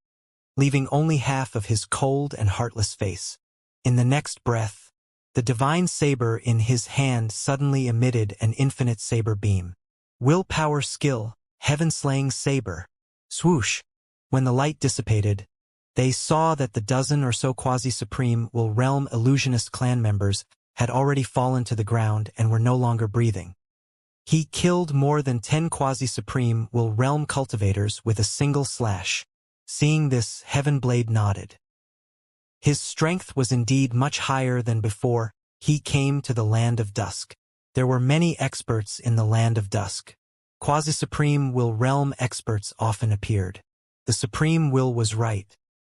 leaving only half of his cold and heartless face. In the next breath, the divine saber in his hand suddenly emitted an infinite saber beam. Willpower skill, heaven-slaying saber. Swoosh! When the light dissipated, they saw that the dozen or so quasi-supreme will realm illusionist clan members had already fallen to the ground and were no longer breathing. He killed more than 10 quasi-supreme will realm cultivators with a single slash. Seeing this, Heavenblade nodded. His strength was indeed much higher than before he came to the Land of Dusk. There were many experts in the Land of Dusk. Quasi-supreme will realm experts often appeared. The supreme will was right.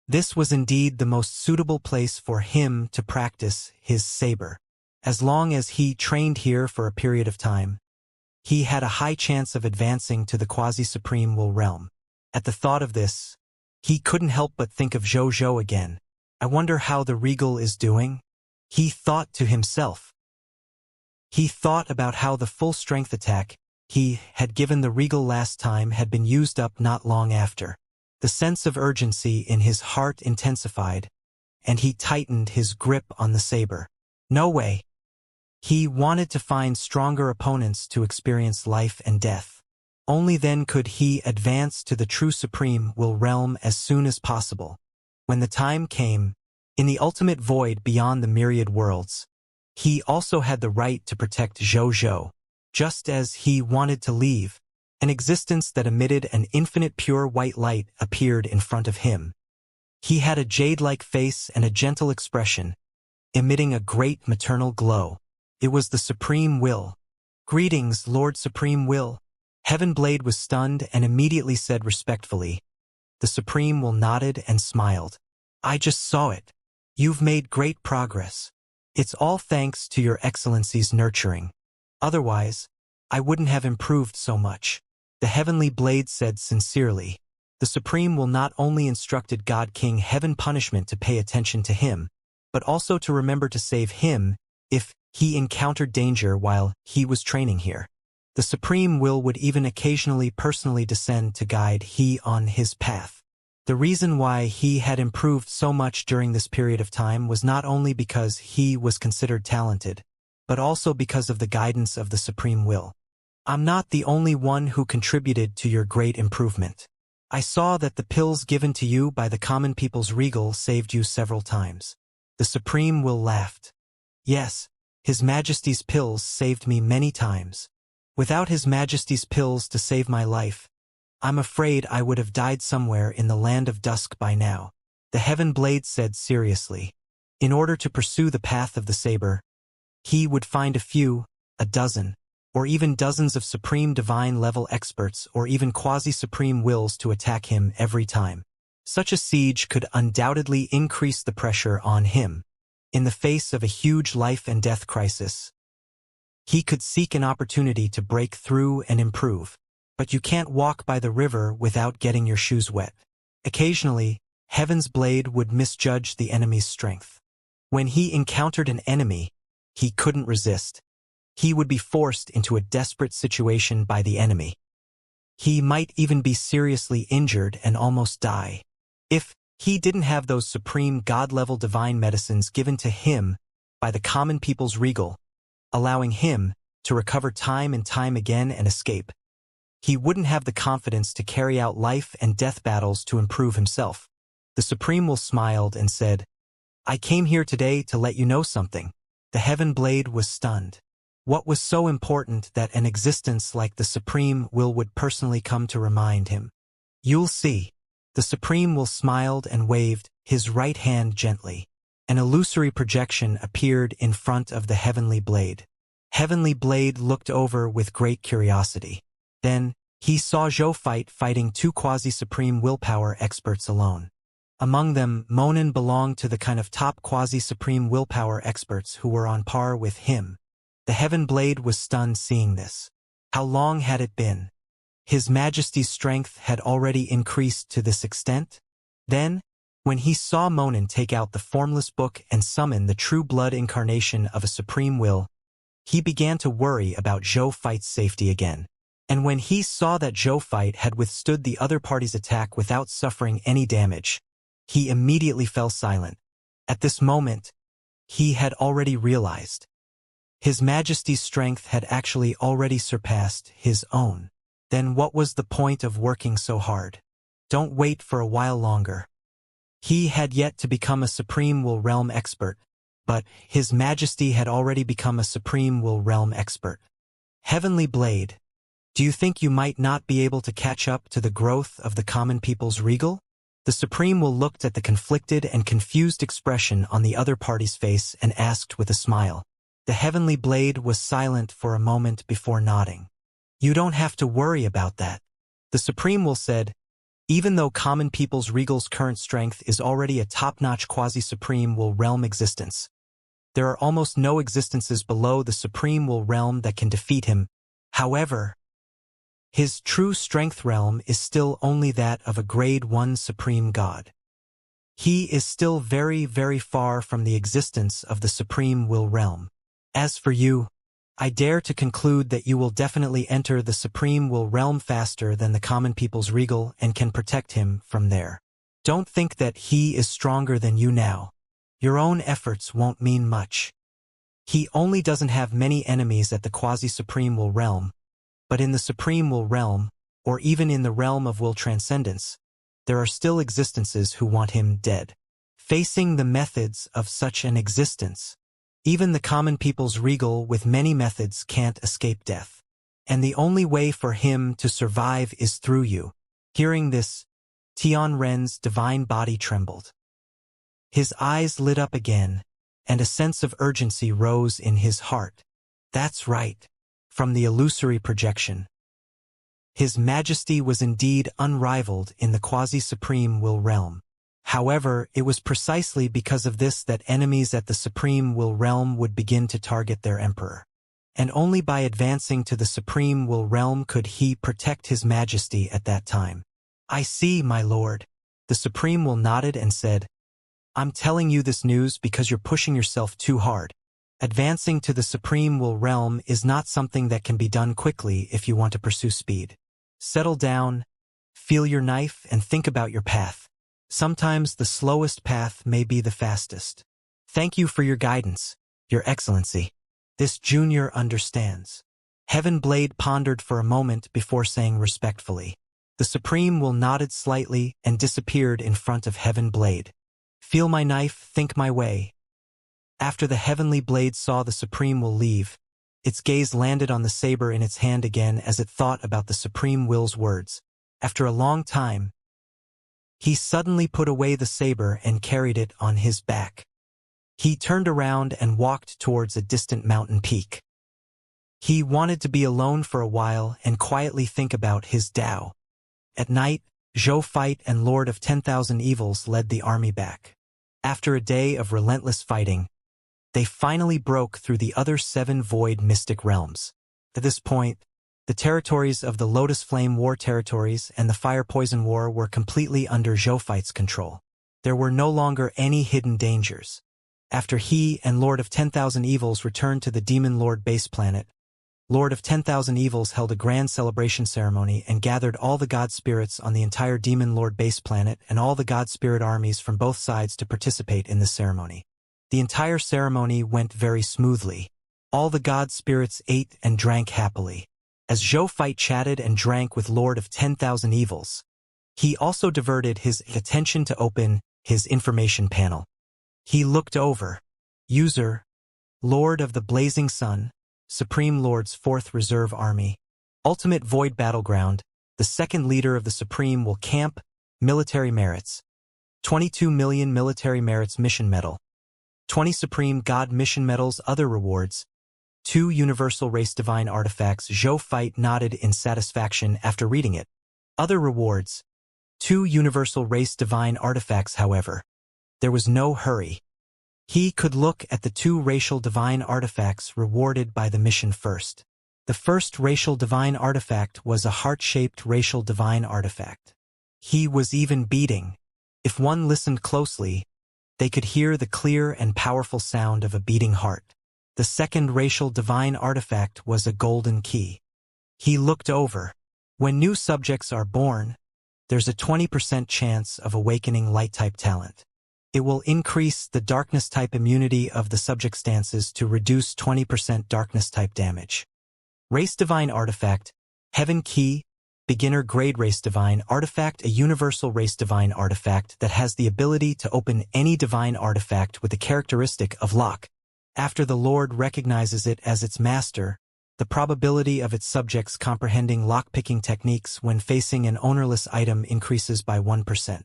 This was indeed the most suitable place for him to practice his saber. As long as he trained here for a period of time, he had a high chance of advancing to the quasi-supreme will realm. At the thought of this, he couldn't help but think of Zhou again. I wonder how the Regal is doing? He thought to himself. He thought about how the full strength attack he had given the Regal last time had been used up not long after. The sense of urgency in his heart intensified, and he tightened his grip on the saber. No way. He wanted to find stronger opponents to experience life and death. Only then could he advance to the true supreme will realm as soon as possible. When the time came, in the ultimate void beyond the myriad worlds, he also had the right to protect Zhou, just as he wanted to leave. An existence that emitted an infinite pure white light appeared in front of him. He had a jade-like face and a gentle expression, emitting a great maternal glow. It was the Supreme Will. Greetings, Lord Supreme Will. Heavenblade was stunned and immediately said respectfully. The Supreme Will nodded and smiled. I just saw it. You've made great progress. It's all thanks to your Excellency's nurturing. Otherwise, I wouldn't have improved so much. The Heavenly Blade said sincerely. The Supreme Will not only instructed God King Heaven Punishment to pay attention to him, but also to remember to save him if he encountered danger while he was training here. The Supreme Will would even occasionally personally descend to guide he on his path. The reason why he had improved so much during this period of time was not only because he was considered talented, but also because of the guidance of the Supreme Will. I'm not the only one who contributed to your great improvement. I saw that the pills given to you by the common people's Regal saved you several times. The Supreme Will laughed. Yes, His Majesty's pills saved me many times. Without His Majesty's pills to save my life, I'm afraid I would have died somewhere in the Land of Dusk by now. The Heaven Blade said seriously. In order to pursue the path of the saber, he would find a few, a dozen, or even dozens of supreme divine level experts or even quasi-supreme wills to attack him every time. Such a siege could undoubtedly increase the pressure on him. In the face of a huge life and death crisis, he could seek an opportunity to break through and improve. But you can't walk by the river without getting your shoes wet. Occasionally, Heaven's Blade would misjudge the enemy's strength. When he encountered an enemy he couldn't resist, he would be forced into a desperate situation by the enemy. He might even be seriously injured and almost die. If he didn't have those supreme God-level divine medicines given to him by the common people's Regal, allowing him to recover time and time again and escape, he wouldn't have the confidence to carry out life and death battles to improve himself. The Supreme Will smiled and said, I came here today to let you know something. The Heaven Blade was stunned. What was so important that an existence like the Supreme Will would personally come to remind him? You'll see. The Supreme Will smiled and waved his right hand gently. An illusory projection appeared in front of the Heavenly Blade. Heavenly Blade looked over with great curiosity. Then, he saw Zhou fighting two quasi-supreme willpower experts alone. Among them, Monin belonged to the kind of top quasi-supreme willpower experts who were on par with him. The Heaven Blade was stunned seeing this. How long had it been? His Majesty's strength had already increased to this extent? Then, when he saw Monin take out the formless book and summon the true blood incarnation of a supreme will, he began to worry about Zhou Fight's safety again. And when he saw that Zhou Fight had withstood the other party's attack without suffering any damage, he immediately fell silent. At this moment, he had already realized. His Majesty's strength had actually already surpassed his own. Then what was the point of working so hard? Don't wait for a while longer. He had yet to become a Supreme Will Realm expert, but His Majesty had already become a Supreme Will Realm expert. Heavenly Blade, do you think you might not be able to catch up to the growth of the common people's regal? The Supreme Will looked at the conflicted and confused expression on the other party's face and asked with a smile. The Heavenly Blade was silent for a moment before nodding. You don't have to worry about that. The Supreme Will said, even though common people's regal's current strength is already a top-notch quasi-Supreme Will realm existence, there are almost no existences below the Supreme Will realm that can defeat him. However, his true strength realm is still only that of a grade 1 supreme god. He is still very, very far from the existence of the Supreme Will realm. As for you, I dare to conclude that you will definitely enter the Supreme Will realm faster than the common people's regal and can protect him from there. Don't think that he is stronger than you now. Your own efforts won't mean much. He only doesn't have many enemies at the quasi-Supreme Will realm, but in the Supreme Will realm, or even in the realm of will transcendence, there are still existences who want him dead. Facing the methods of such an existence, even the common people's regal with many methods can't escape death. And the only way for him to survive is through you. Hearing this, Tian Ren's divine body trembled. His eyes lit up again, and a sense of urgency rose in his heart. That's right. From the illusory projection. His Majesty was indeed unrivaled in the quasi-Supreme Will realm. However, it was precisely because of this that enemies at the Supreme Will realm would begin to target their emperor. And only by advancing to the Supreme Will realm could he protect his Majesty at that time. I see, my lord. The Supreme Will nodded and said, I'm telling you this news because you're pushing yourself too hard. Advancing to the Supreme Will realm is not something that can be done quickly if you want to pursue speed. Settle down, feel your knife, and think about your path. Sometimes the slowest path may be the fastest. Thank you for your guidance, Your Excellency. This junior understands. Heaven Blade pondered for a moment before saying respectfully. The Supreme Will nodded slightly and disappeared in front of Heaven Blade. Feel my knife, think my way. After the Heavenly Blade saw the Supreme Will leave, its gaze landed on the saber in its hand again as it thought about the Supreme Will's words. After a long time, he suddenly put away the saber and carried it on his back. He turned around and walked towards a distant mountain peak. He wanted to be alone for a while and quietly think about his Tao. At night, Zhou Fight and Lord of 10,000 Evils led the army back. After a day of relentless fighting, they finally broke through the other 7 void mystic realms. At this point, the territories of the Lotus Flame War territories and the Fire Poison War were completely under Zhou Fight's control. There were no longer any hidden dangers. After he and Lord of 10,000 Evils returned to the Demon Lord base planet, Lord of 10,000 Evils held a grand celebration ceremony and gathered all the god spirits on the entire Demon Lord base planet and all the god spirit armies from both sides to participate in this ceremony. The entire ceremony went very smoothly. All the god spirits ate and drank happily. As Zhou Fight chatted and drank with Lord of 10,000 Evils, he also diverted his attention to open his information panel. He looked over. User, Lord of the Blazing Sun, Supreme Lord's 4th Reserve Army, Ultimate Void Battleground, the 2nd leader of the Supreme Will Camp, Military Merits, 22 million Military Merits Mission Medal, 20 Supreme God Mission Medals. Other rewards, 2 Universal Race Divine Artifacts. Zhou Fight nodded in satisfaction after reading it. Other rewards, 2 Universal Race Divine Artifacts. However, there was no hurry. He could look at the 2 racial divine artifacts rewarded by the mission first. The first racial divine artifact was a heart-shaped racial divine artifact. He was even beating. If one listened closely, they could hear the clear and powerful sound of a beating heart. The second racial divine artifact was a golden key. He looked over. When new subjects are born, there's a 20% chance of awakening light-type talent. It will increase the darkness-type immunity of the subject stances to reduce 20% darkness-type damage. Race Divine Artifact, Heaven Key, Beginner Grade Race Divine Artifact. A universal Race Divine Artifact that has the ability to open any divine artifact with the characteristic of lock. After the Lord recognizes it as its master, the probability of its subjects comprehending lockpicking techniques when facing an ownerless item increases by 1%.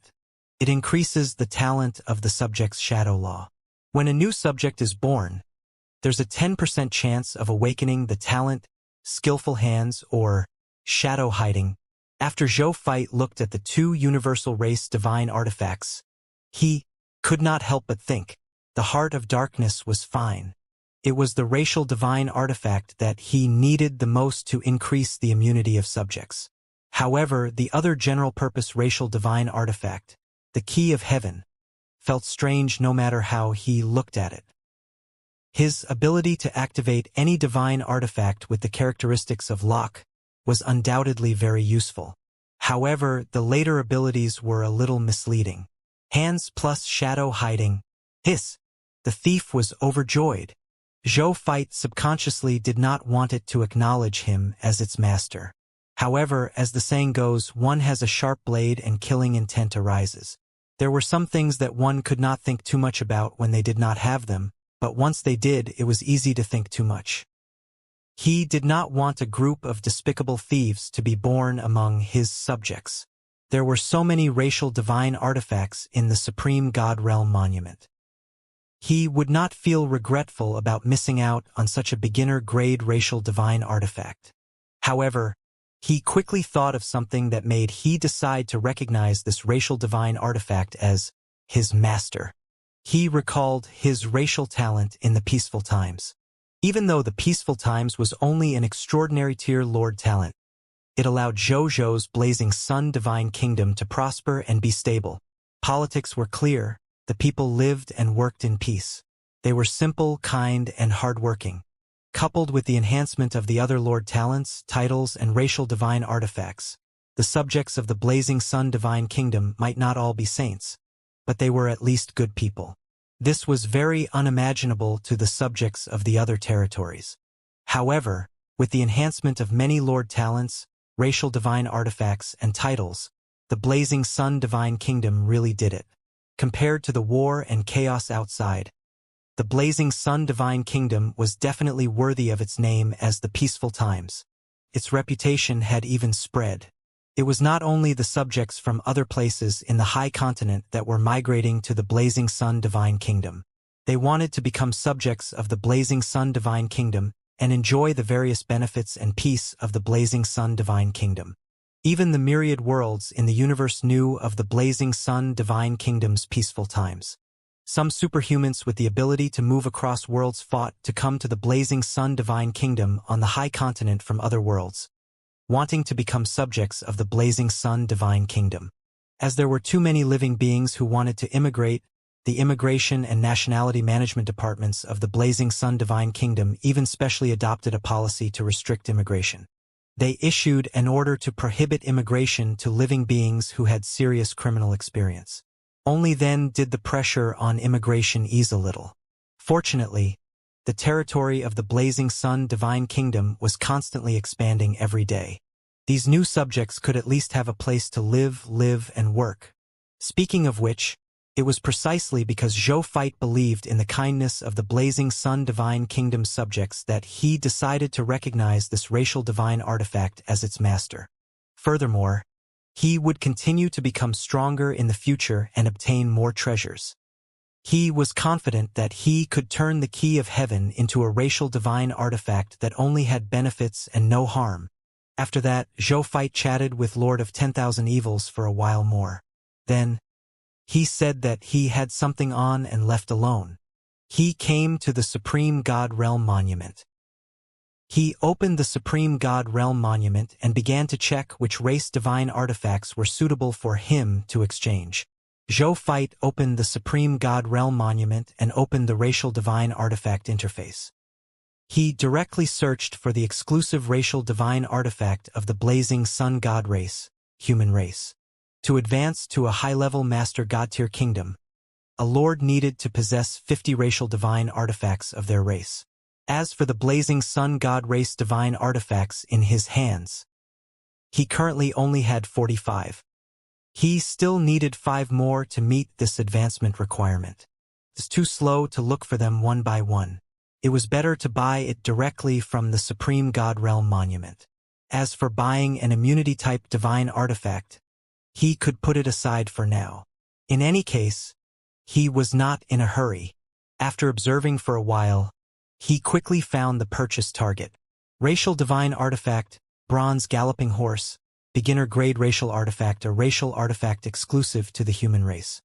It increases the talent of the subject's shadow law. When a new subject is born, there's a 10% chance of awakening the talent, skillful hands, or shadow hiding. After Zhou Feit looked at the two universal race divine artifacts, he could not help but think, the heart of darkness was fine. It was the racial divine artifact that he needed the most to increase the immunity of subjects. However, the other general-purpose racial divine artifact, the key of heaven, felt strange no matter how he looked at it. His ability to activate any divine artifact with the characteristics of lock was undoubtedly very useful. However, the later abilities were a little misleading. Hands plus shadow hiding. Hiss! The thief was overjoyed. Zhou Feit subconsciously did not want it to acknowledge him as its master. However, as the saying goes, one has a sharp blade and killing intent arises. There were some things that one could not think too much about when they did not have them, but once they did, it was easy to think too much. He did not want a group of despicable thieves to be born among his subjects. There were so many racial divine artifacts in the Supreme God Realm Monument. He would not feel regretful about missing out on such a beginner-grade racial divine artifact. However, he quickly thought of something that made he decide to recognize this racial divine artifact as his master. He recalled his racial talent in the peaceful times. Even though the peaceful times was only an extraordinary tier lord talent, it allowed Zhou's blazing sun divine kingdom to prosper and be stable. Politics were clear. The people lived and worked in peace. They were simple, kind, and hardworking. Coupled with the enhancement of the other lord talents, titles, and racial divine artifacts, the subjects of the blazing sun divine kingdom might not all be saints, but they were at least good people. This was very unimaginable to the subjects of the other territories. However, with the enhancement of many lord talents, racial divine artifacts, and titles, the blazing sun divine kingdom really did it. Compared to the war and chaos outside, the blazing sun divine kingdom was definitely worthy of its name as the peaceful times. Its reputation had even spread. It was not only the subjects from other places in the high continent that were migrating to the blazing sun divine kingdom. They wanted to become subjects of the blazing sun divine kingdom and enjoy the various benefits and peace of the blazing sun divine kingdom. Even the myriad worlds in the universe knew of the blazing sun divine kingdom's peaceful times. Some superhumans with the ability to move across worlds fought to come to the blazing sun divine kingdom on the high continent from other worlds, wanting to become subjects of the blazing sun divine kingdom. As there were too many living beings who wanted to immigrate, the Immigration and Nationality Management Departments of the blazing sun divine kingdom even specially adopted a policy to restrict immigration. They issued an order to prohibit immigration to living beings who had serious criminal experience. Only then did the pressure on immigration ease a little. Fortunately, the territory of the blazing sun divine kingdom was constantly expanding every day. These new subjects could at least have a place to live, and work. Speaking of which, it was precisely because Zhou Feit believed in the kindness of the blazing sun divine kingdom subjects that he decided to recognize this racial divine artifact as its master. Furthermore, he would continue to become stronger in the future and obtain more treasures. He was confident that he could turn the key of heaven into a racial divine artifact that only had benefits and no harm. After that, Zhou Feit chatted with Lord of 10,000 Evils for a while more. Then, he said that he had something on and left alone. He came to the Supreme God Realm Monument. He opened the Supreme God Realm Monument and began to check which race divine artifacts were suitable for him to exchange. Zhou Feit opened the Supreme God Realm Monument and opened the Racial Divine Artifact interface. He directly searched for the exclusive racial divine artifact of the blazing sun god race, human race. To advance to a high-level master god-tier kingdom, a lord needed to possess 50 racial divine artifacts of their race. As for the blazing sun god race divine artifacts in his hands, he currently only had 45. He still needed 5 more to meet this advancement requirement. It's too slow to look for them one by one. it was better to buy it directly from the Supreme God Realm Monument. As for buying an immunity-type divine artifact, he could put it aside for now. In any case, he was not in a hurry. After observing for a while, he quickly found the purchase target. Racial divine artifact, bronze galloping horse, beginner-grade racial artifact, a racial artifact exclusive to the human race.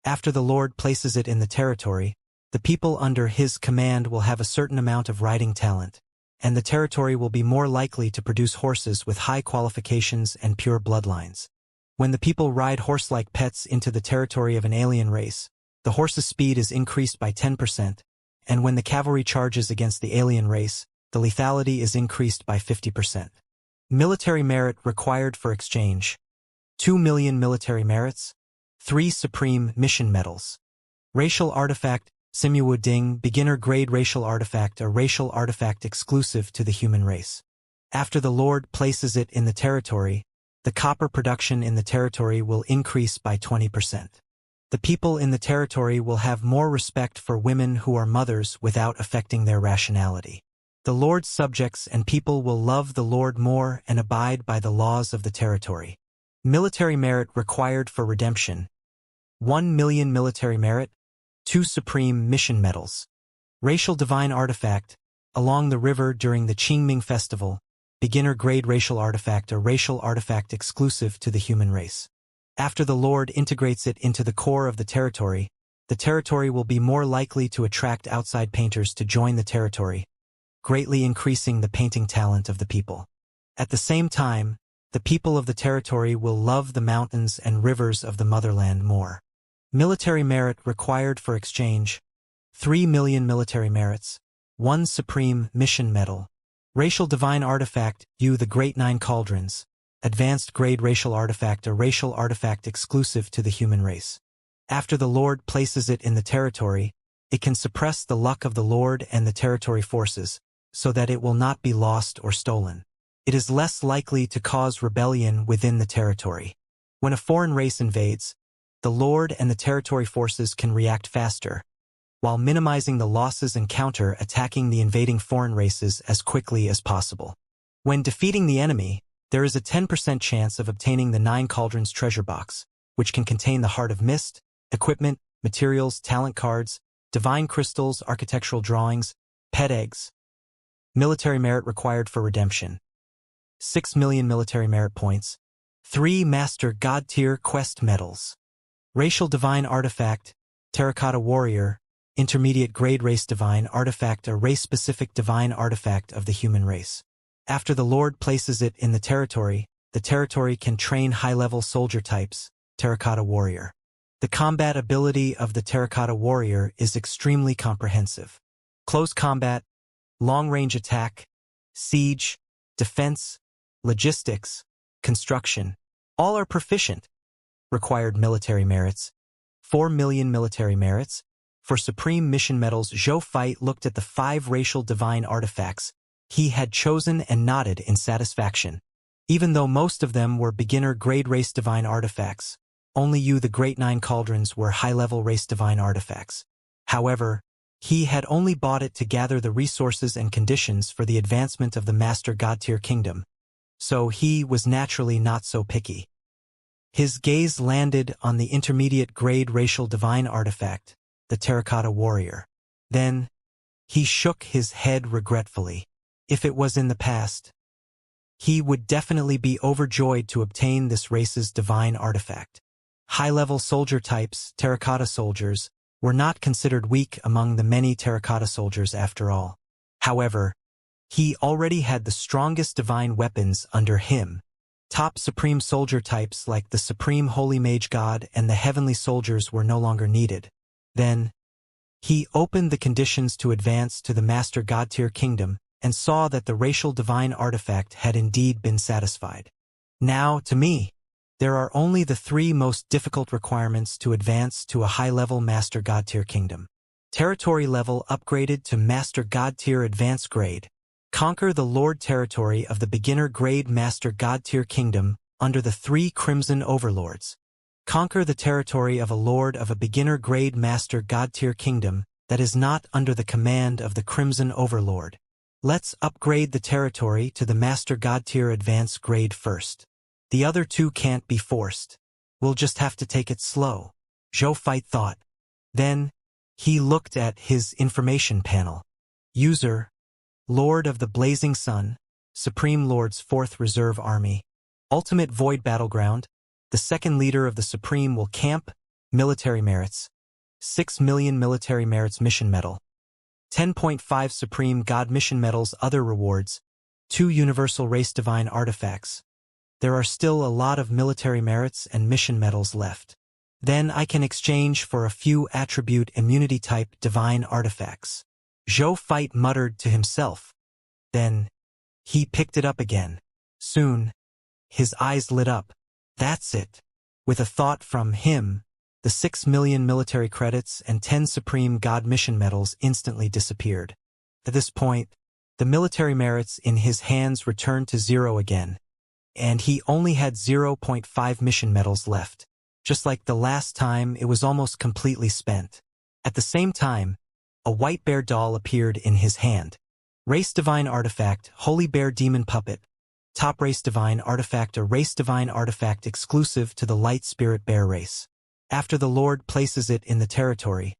After the Lord places it in the territory, the people under his command will have a certain amount of riding talent, and the territory will be more likely to produce horses with high qualifications and pure bloodlines. When the people ride horse-like pets into the territory of an alien race, the horse's speed is increased by 10%, and when the cavalry charges against the alien race, the lethality is increased by 50%. Military merit required for exchange. 2 million military merits. 3 supreme mission medals. Racial artifact, Simuwu Ding, beginner-grade racial artifact, a racial artifact exclusive to the human race. After the Lord places it in the territory, the copper production in the territory will increase by 20%. The people in the territory will have more respect for women who are mothers without affecting their rationality. The Lord's subjects and people will love the Lord more and abide by the laws of the territory. Military merit required for redemption. 1 million military merit. 2 supreme mission medals. Racial divine artifact, along the river during the Qingming festival, beginner-grade racial artifact, a racial artifact exclusive to the human race. After the Lord integrates it into the core of the territory will be more likely to attract outside painters to join the territory, greatly increasing the painting talent of the people. At the same time, the people of the territory will love the mountains and rivers of the motherland more. Military merit required for exchange. 3 million military merits. 1 supreme mission medal. Racial divine artifact, the Great Nine Cauldrons. Advanced grade racial artifact, a racial artifact exclusive to the human race. After the Lord places it in the territory, it can suppress the luck of the Lord and the territory forces, so that it will not be lost or stolen. It is less likely to cause rebellion within the territory. When a foreign race invades, the Lord and the territory forces can react faster, while minimizing the losses and counter-attacking the invading foreign races as quickly as possible. When defeating the enemy, there is a 10% chance of obtaining the Nine Cauldrons treasure box, which can contain the Heart of Mist, equipment, materials, talent cards, divine crystals, architectural drawings, pet eggs. Military merit required for redemption. 6 million military merit points. 3 Master God Tier Quest medals. Racial divine artifact, terracotta warrior, intermediate grade race divine artifact, a race-specific divine artifact of the human race. After the Lord places it in the territory can train high-level soldier types, terracotta warrior. The combat ability of the terracotta warrior is extremely comprehensive. Close combat, long-range attack, siege, defense, logistics, construction, all are proficient. Required military merits. 4 million military merits. For supreme mission medals, Zhou Fei looked at the 5 racial divine artifacts he had chosen and nodded in satisfaction. Even though most of them were beginner-grade race divine artifacts, only the Great Nine Cauldrons were high-level race divine artifacts. However, he had only bought it to gather the resources and conditions for the advancement of the Master God-tier kingdom, so he was naturally not so picky. His gaze landed on the intermediate-grade racial divine artifact, the terracotta warrior. Then, he shook his head regretfully. If it was in the past, he would definitely be overjoyed to obtain this race's divine artifact. High-level soldier types, terracotta soldiers, were not considered weak among the many terracotta soldiers after all. However, he already had the strongest divine weapons under him. Top supreme soldier types like the supreme holy mage god and the heavenly soldiers were no longer needed. Then, he opened the conditions to advance to the Master God-tier kingdom and saw that the racial divine artifact had indeed been satisfied. Now, to me, there are only the 3 most difficult requirements to advance to a high-level Master God-tier kingdom. Territory level upgraded to Master God-tier advanced grade. Conquer the Lord territory of the beginner grade Master God-tier kingdom under the 3 Crimson Overlords. Conquer the territory of a Lord of a beginner grade Master God-tier kingdom that is not under the command of the Crimson Overlord. Let's upgrade the territory to the Master God tier advanced grade first. The other two can't be forced. We'll just have to take it slow, Zhou Feit thought. Then, he looked at his information panel. User, Lord of the Blazing Sun, Supreme Lord's 4th Reserve Army, Ultimate Void Battleground, the second leader of the Supreme will camp, military merits, 6 million military merits mission medal, 10.5 Supreme God mission medals other rewards, 2 Universal Race Divine artifacts. There are still a lot of military merits and mission medals left. Then I can exchange for a few attribute immunity type divine artifacts. Zhou Feit muttered to himself. Then, he picked it up again. Soon, his eyes lit up. That's it. With a thought from him, the 6 million military credits and 10 Supreme God mission medals instantly disappeared. At this point, the military merits in his hands returned to 0 again, and he only had 0.5 mission medals left. Just like the last time, it was almost completely spent. At the same time, a white bear doll appeared in his hand. Race Divine Artifact, Holy Bear Demon Puppet. Top Race Divine Artifact, a Race Divine Artifact exclusive to the Light Spirit Bear race. After the Lord places it in the territory,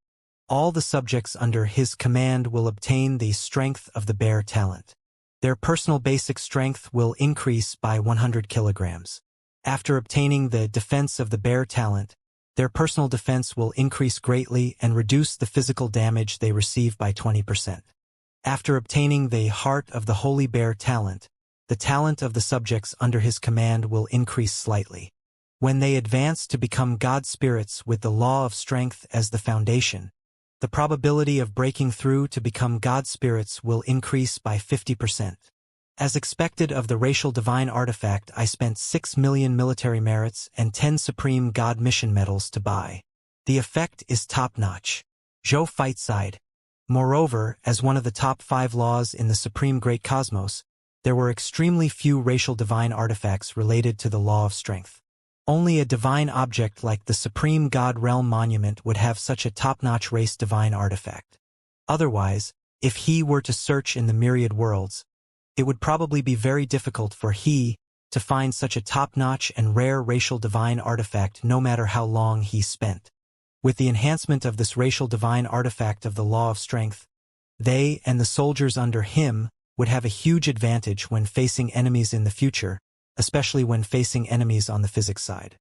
all the subjects under his command will obtain the Strength of the Bear talent. Their personal basic strength will increase by 100 kilograms. After obtaining the Defense of the Bear talent, their personal defense will increase greatly and reduce the physical damage they receive by 20%. After obtaining the Heart of the Holy Bear talent, the talent of the subjects under his command will increase slightly. When they advance to become God spirits with the Law of Strength as the foundation, the probability of breaking through to become God spirits will increase by 50%. As expected of the Racial Divine Artifact, I spent 6 million military merits and 10 Supreme God mission medals to buy. The effect is top-notch. Zhou Feit sighed. Moreover, as one of the top 5 laws in the Supreme Great Cosmos, there were extremely few racial divine artifacts related to the Law of Strength. Only a divine object like the Supreme God Realm Monument would have such a top-notch race divine artifact. Otherwise, if he were to search in the myriad worlds, it would probably be very difficult for he to find such a top-notch and rare racial divine artifact no matter how long he spent. With the enhancement of this racial divine artifact of the Law of Strength, they and the soldiers under him would have a huge advantage when facing enemies in the future, especially when facing enemies on the physics side.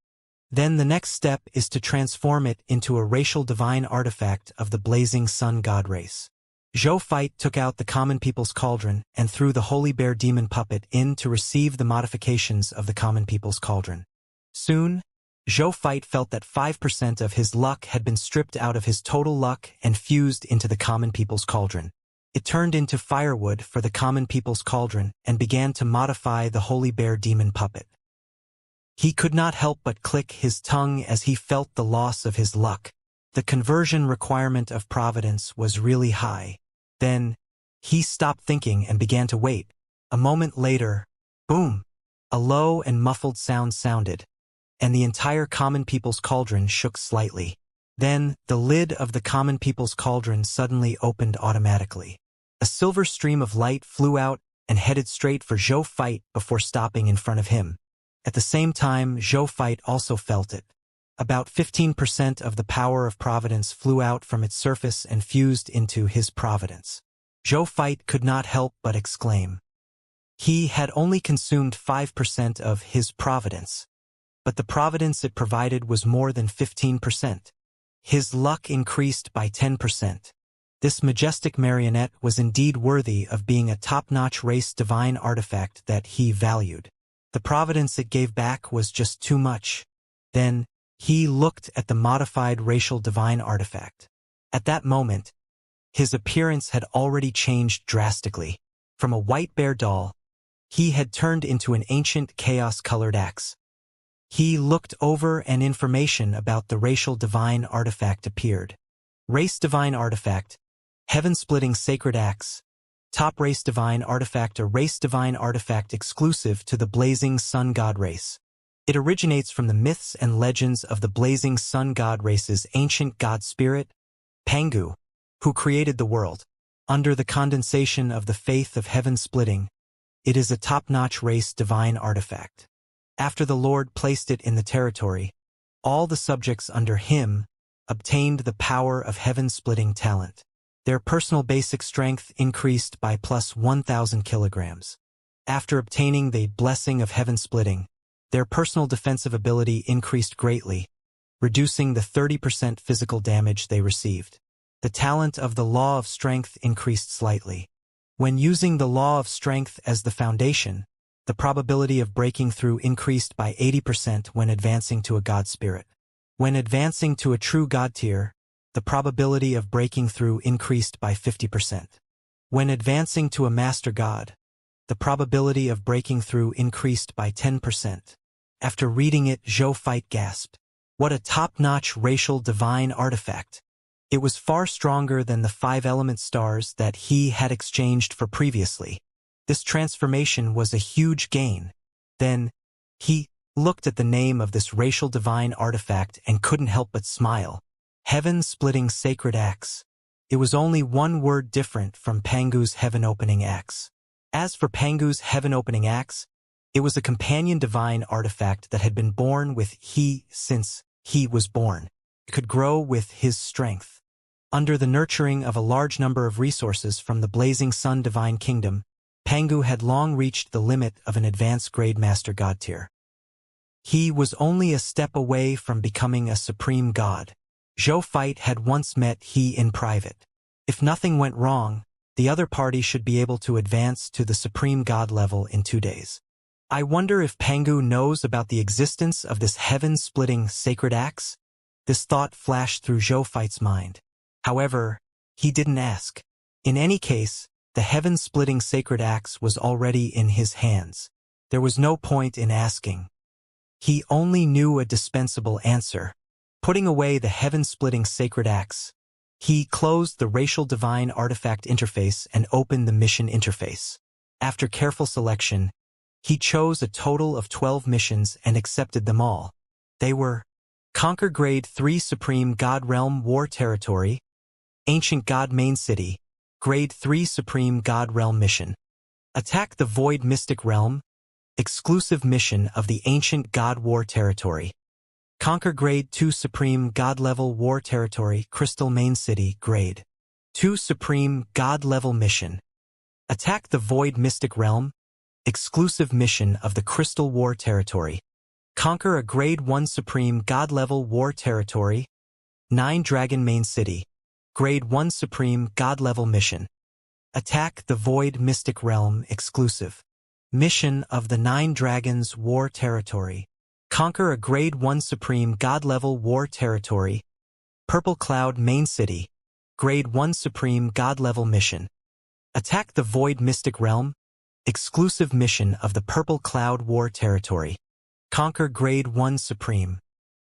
Then the next step is to transform it into a racial divine artifact of the Blazing Sun God race. Zhou Feit took out the Common People's Cauldron and threw the Holy Bear Demon Puppet in to receive the modifications of the Common People's Cauldron. Soon, Zhou Feit felt that 5% of his luck had been stripped out of his total luck and fused into the Common People's Cauldron. It turned into firewood for the Common People's Cauldron and began to modify the Holy Bear Demon Puppet. He could not help but click his tongue as he felt the loss of his luck. The conversion requirement of Providence was really high. Then, he stopped thinking and began to wait. A moment later, boom! A low and muffled sound sounded, and the entire Common People's Cauldron shook slightly. Then, the lid of the Common People's Cauldron suddenly opened automatically. A silver stream of light flew out and headed straight for Zhou Feit before stopping in front of him. At the same time, Zhou Feit also felt it. About 15% of the power of Providence flew out from its surface and fused into his Providence. Zhou Feit could not help but exclaim. He had only consumed 5% of his Providence, but the Providence it provided was more than 15%. His luck increased by 10%. This majestic marionette was indeed worthy of being a top-notch race divine artifact that he valued. The providence it gave back was just too much. Then, he looked at the modified racial divine artifact. At that moment, his appearance had already changed drastically. From a white bear doll, he had turned into an ancient chaos-colored axe. He looked over and information about the racial divine artifact appeared. Race divine artifact, heaven-splitting sacred axe, top race divine artifact, a race divine artifact exclusive to the Blazing Sun God race. It originates from the myths and legends of the Blazing Sun God race's ancient god spirit, Pangu, who created the world. Under the condensation of the faith of heaven splitting, it is a top-notch race divine artifact. After the Lord placed it in the territory, all the subjects under him obtained the power of heaven-splitting talent. Their personal basic strength increased by plus 1,000 kilograms. After obtaining the blessing of heaven-splitting, their personal defensive ability increased greatly, reducing the 30% physical damage they received. The talent of the law of strength increased slightly. When using the law of strength as the foundation, the probability of breaking through increased by 80% when advancing to a God spirit. When advancing to a true God tier, the probability of breaking through increased by 50%. When advancing to a master God, the probability of breaking through increased by 10%. After reading it, Zoophyte gasped. What a top-notch racial divine artifact! It was far stronger than the 5-element stars that he had exchanged for previously. This transformation was a huge gain. Then, he looked at the name of this racial divine artifact and couldn't help but smile. Heaven-splitting sacred axe. It was only one word different from Pangu's heaven-opening axe. As for Pangu's heaven-opening axe, it was a companion divine artifact that had been born with he since he was born. It could grow with his strength. Under the nurturing of a large number of resources from the Blazing Sun Divine Kingdom, Pangu had long reached the limit of an advanced grade Master God tier. He was only a step away from becoming a supreme god. Zoophyte had once met he in private. If nothing went wrong, the other party should be able to advance to the supreme god level in 2 days. I wonder if Pangu knows about the existence of this heaven-splitting sacred axe? This thought flashed through Zoophyte's mind. However, he didn't ask. In any case, the heaven-splitting sacred axe was already in his hands. There was no point in asking. He only knew a dispensable answer. Putting away the heaven-splitting sacred axe, he closed the racial divine artifact interface and opened the mission interface. After careful selection, he chose a total of 12 missions and accepted them all. They were: Conquer Grade 3 Supreme God Realm War Territory, Ancient God Main City, Grade 3 Supreme God Realm Mission. Attack the Void Mystic Realm, Exclusive Mission of the Ancient God War Territory. Conquer Grade 2 Supreme God Level War Territory, Crystal Main City, Grade 2 Supreme God Level Mission. Attack the Void Mystic Realm, Exclusive Mission of the Crystal War Territory. Conquer a Grade 1 Supreme God Level War Territory, 9 Dragon Main City, Grade 1 Supreme God Level Mission. Attack the Void Mystic Realm, Exclusive Mission of the 9 Dragons War Territory. Conquer a Grade 1 Supreme God Level War Territory, Purple Cloud Main City, Grade 1 Supreme God Level Mission. Attack the Void Mystic Realm, Exclusive Mission of the Purple Cloud War Territory. Conquer Grade 1 Supreme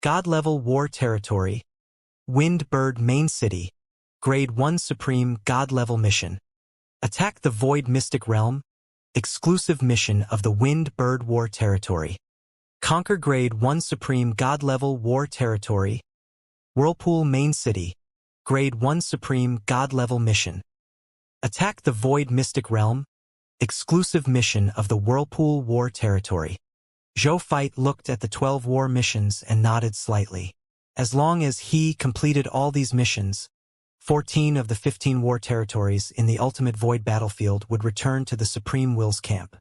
God Level War Territory, Wind Bird Main City, Grade 1 Supreme God Level Mission. Attack the Void Mystic Realm, Exclusive Mission of the Wind Bird War Territory. Conquer Grade 1 Supreme God Level War Territory, Whirlpool Main City, Grade 1 Supreme God Level Mission. Attack the Void Mystic Realm, Exclusive Mission of the Whirlpool War Territory. Zoophyte looked at the 12 war missions and nodded slightly. As long as he completed all these missions, 14 of the 15 war territories in the Ultimate Void battlefield would return to the Supreme Will's camp.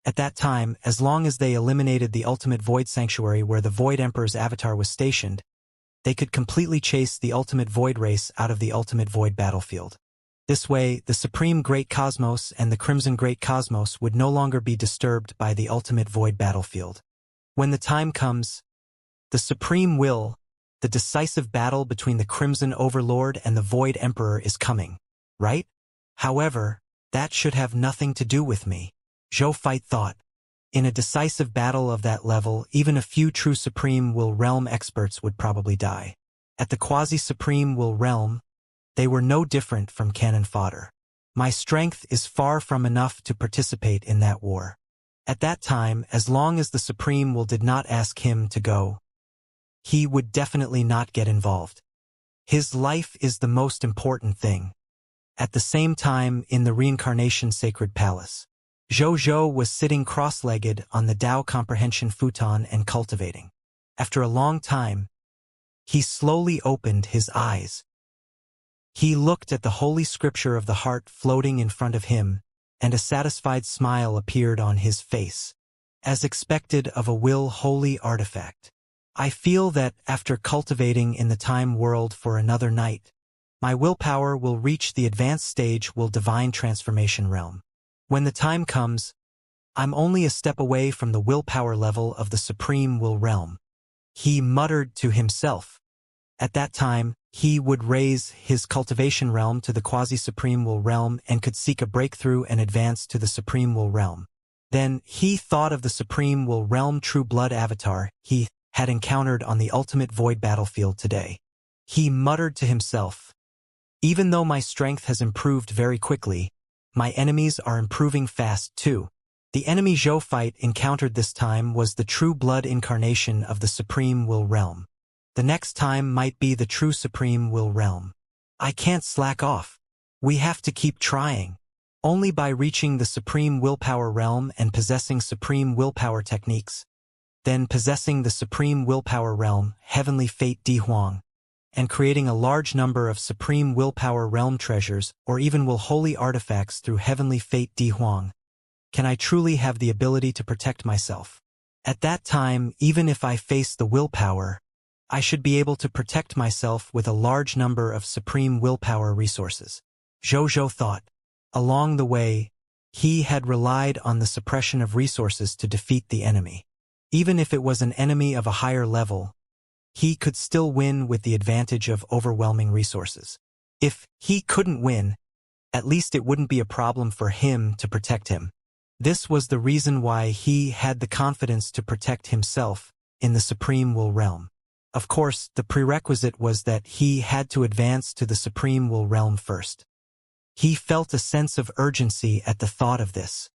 At that time, as long as they eliminated the Ultimate Void Sanctuary where the Void Emperor's avatar was stationed, they could completely chase the Ultimate Void race out of the Ultimate Void battlefield. This way, the Supreme Great Cosmos and the Crimson Great Cosmos would no longer be disturbed by the Ultimate Void battlefield. When the time comes, the Supreme Will, the decisive battle between the Crimson Overlord and the Void Emperor is coming, right? However, that should have nothing to do with me. Zoophyte thought. In a decisive battle of that level, even a few true Supreme Will Realm experts would probably die. At the Quasi-Supreme Will Realm, they were no different from cannon fodder. My strength is far from enough to participate in that war. At that time, as long as the Supreme Will did not ask him to go, he would definitely not get involved. His life is the most important thing. At the same time, in the Reincarnation Sacred Palace, Zhou was sitting cross-legged on the Tao Comprehension futon and cultivating. After a long time, he slowly opened his eyes. He looked at the holy scripture of the heart floating in front of him, and a satisfied smile appeared on his face. As expected of a will-holy artifact, I feel that after cultivating in the time world for another night, my willpower will reach the advanced stage will divine transformation realm. When the time comes, I'm only a step away from the willpower level of the supreme will realm. He muttered to himself. At that time, he would raise his cultivation realm to the quasi-supreme will realm and could seek a breakthrough and advance to the supreme will realm. Then, he thought of the supreme will realm true blood avatar he had encountered on the ultimate void battlefield today. He muttered to himself, even though my strength has improved very quickly, my enemies are improving fast too. The enemy Zhou fight encountered this time was the true blood incarnation of the supreme will realm. The next time might be the true supreme will realm. I can't slack off. We have to keep trying. Only by reaching the supreme willpower realm and possessing supreme willpower techniques, then possessing the supreme willpower realm, heavenly fate Di Huang, and creating a large number of supreme willpower realm treasures or even will holy artifacts through heavenly fate Di Huang, can I truly have the ability to protect myself. At that time, even if I face the willpower, I should be able to protect myself with a large number of supreme willpower resources. Zhou thought. Along the way, he had relied on the suppression of resources to defeat the enemy. Even if it was an enemy of a higher level, he could still win with the advantage of overwhelming resources. If he couldn't win, at least it wouldn't be a problem for him to protect him. This was the reason why he had the confidence to protect himself in the supreme will realm. Of course, the prerequisite was that he had to advance to the supreme will realm first. He felt a sense of urgency at the thought of this.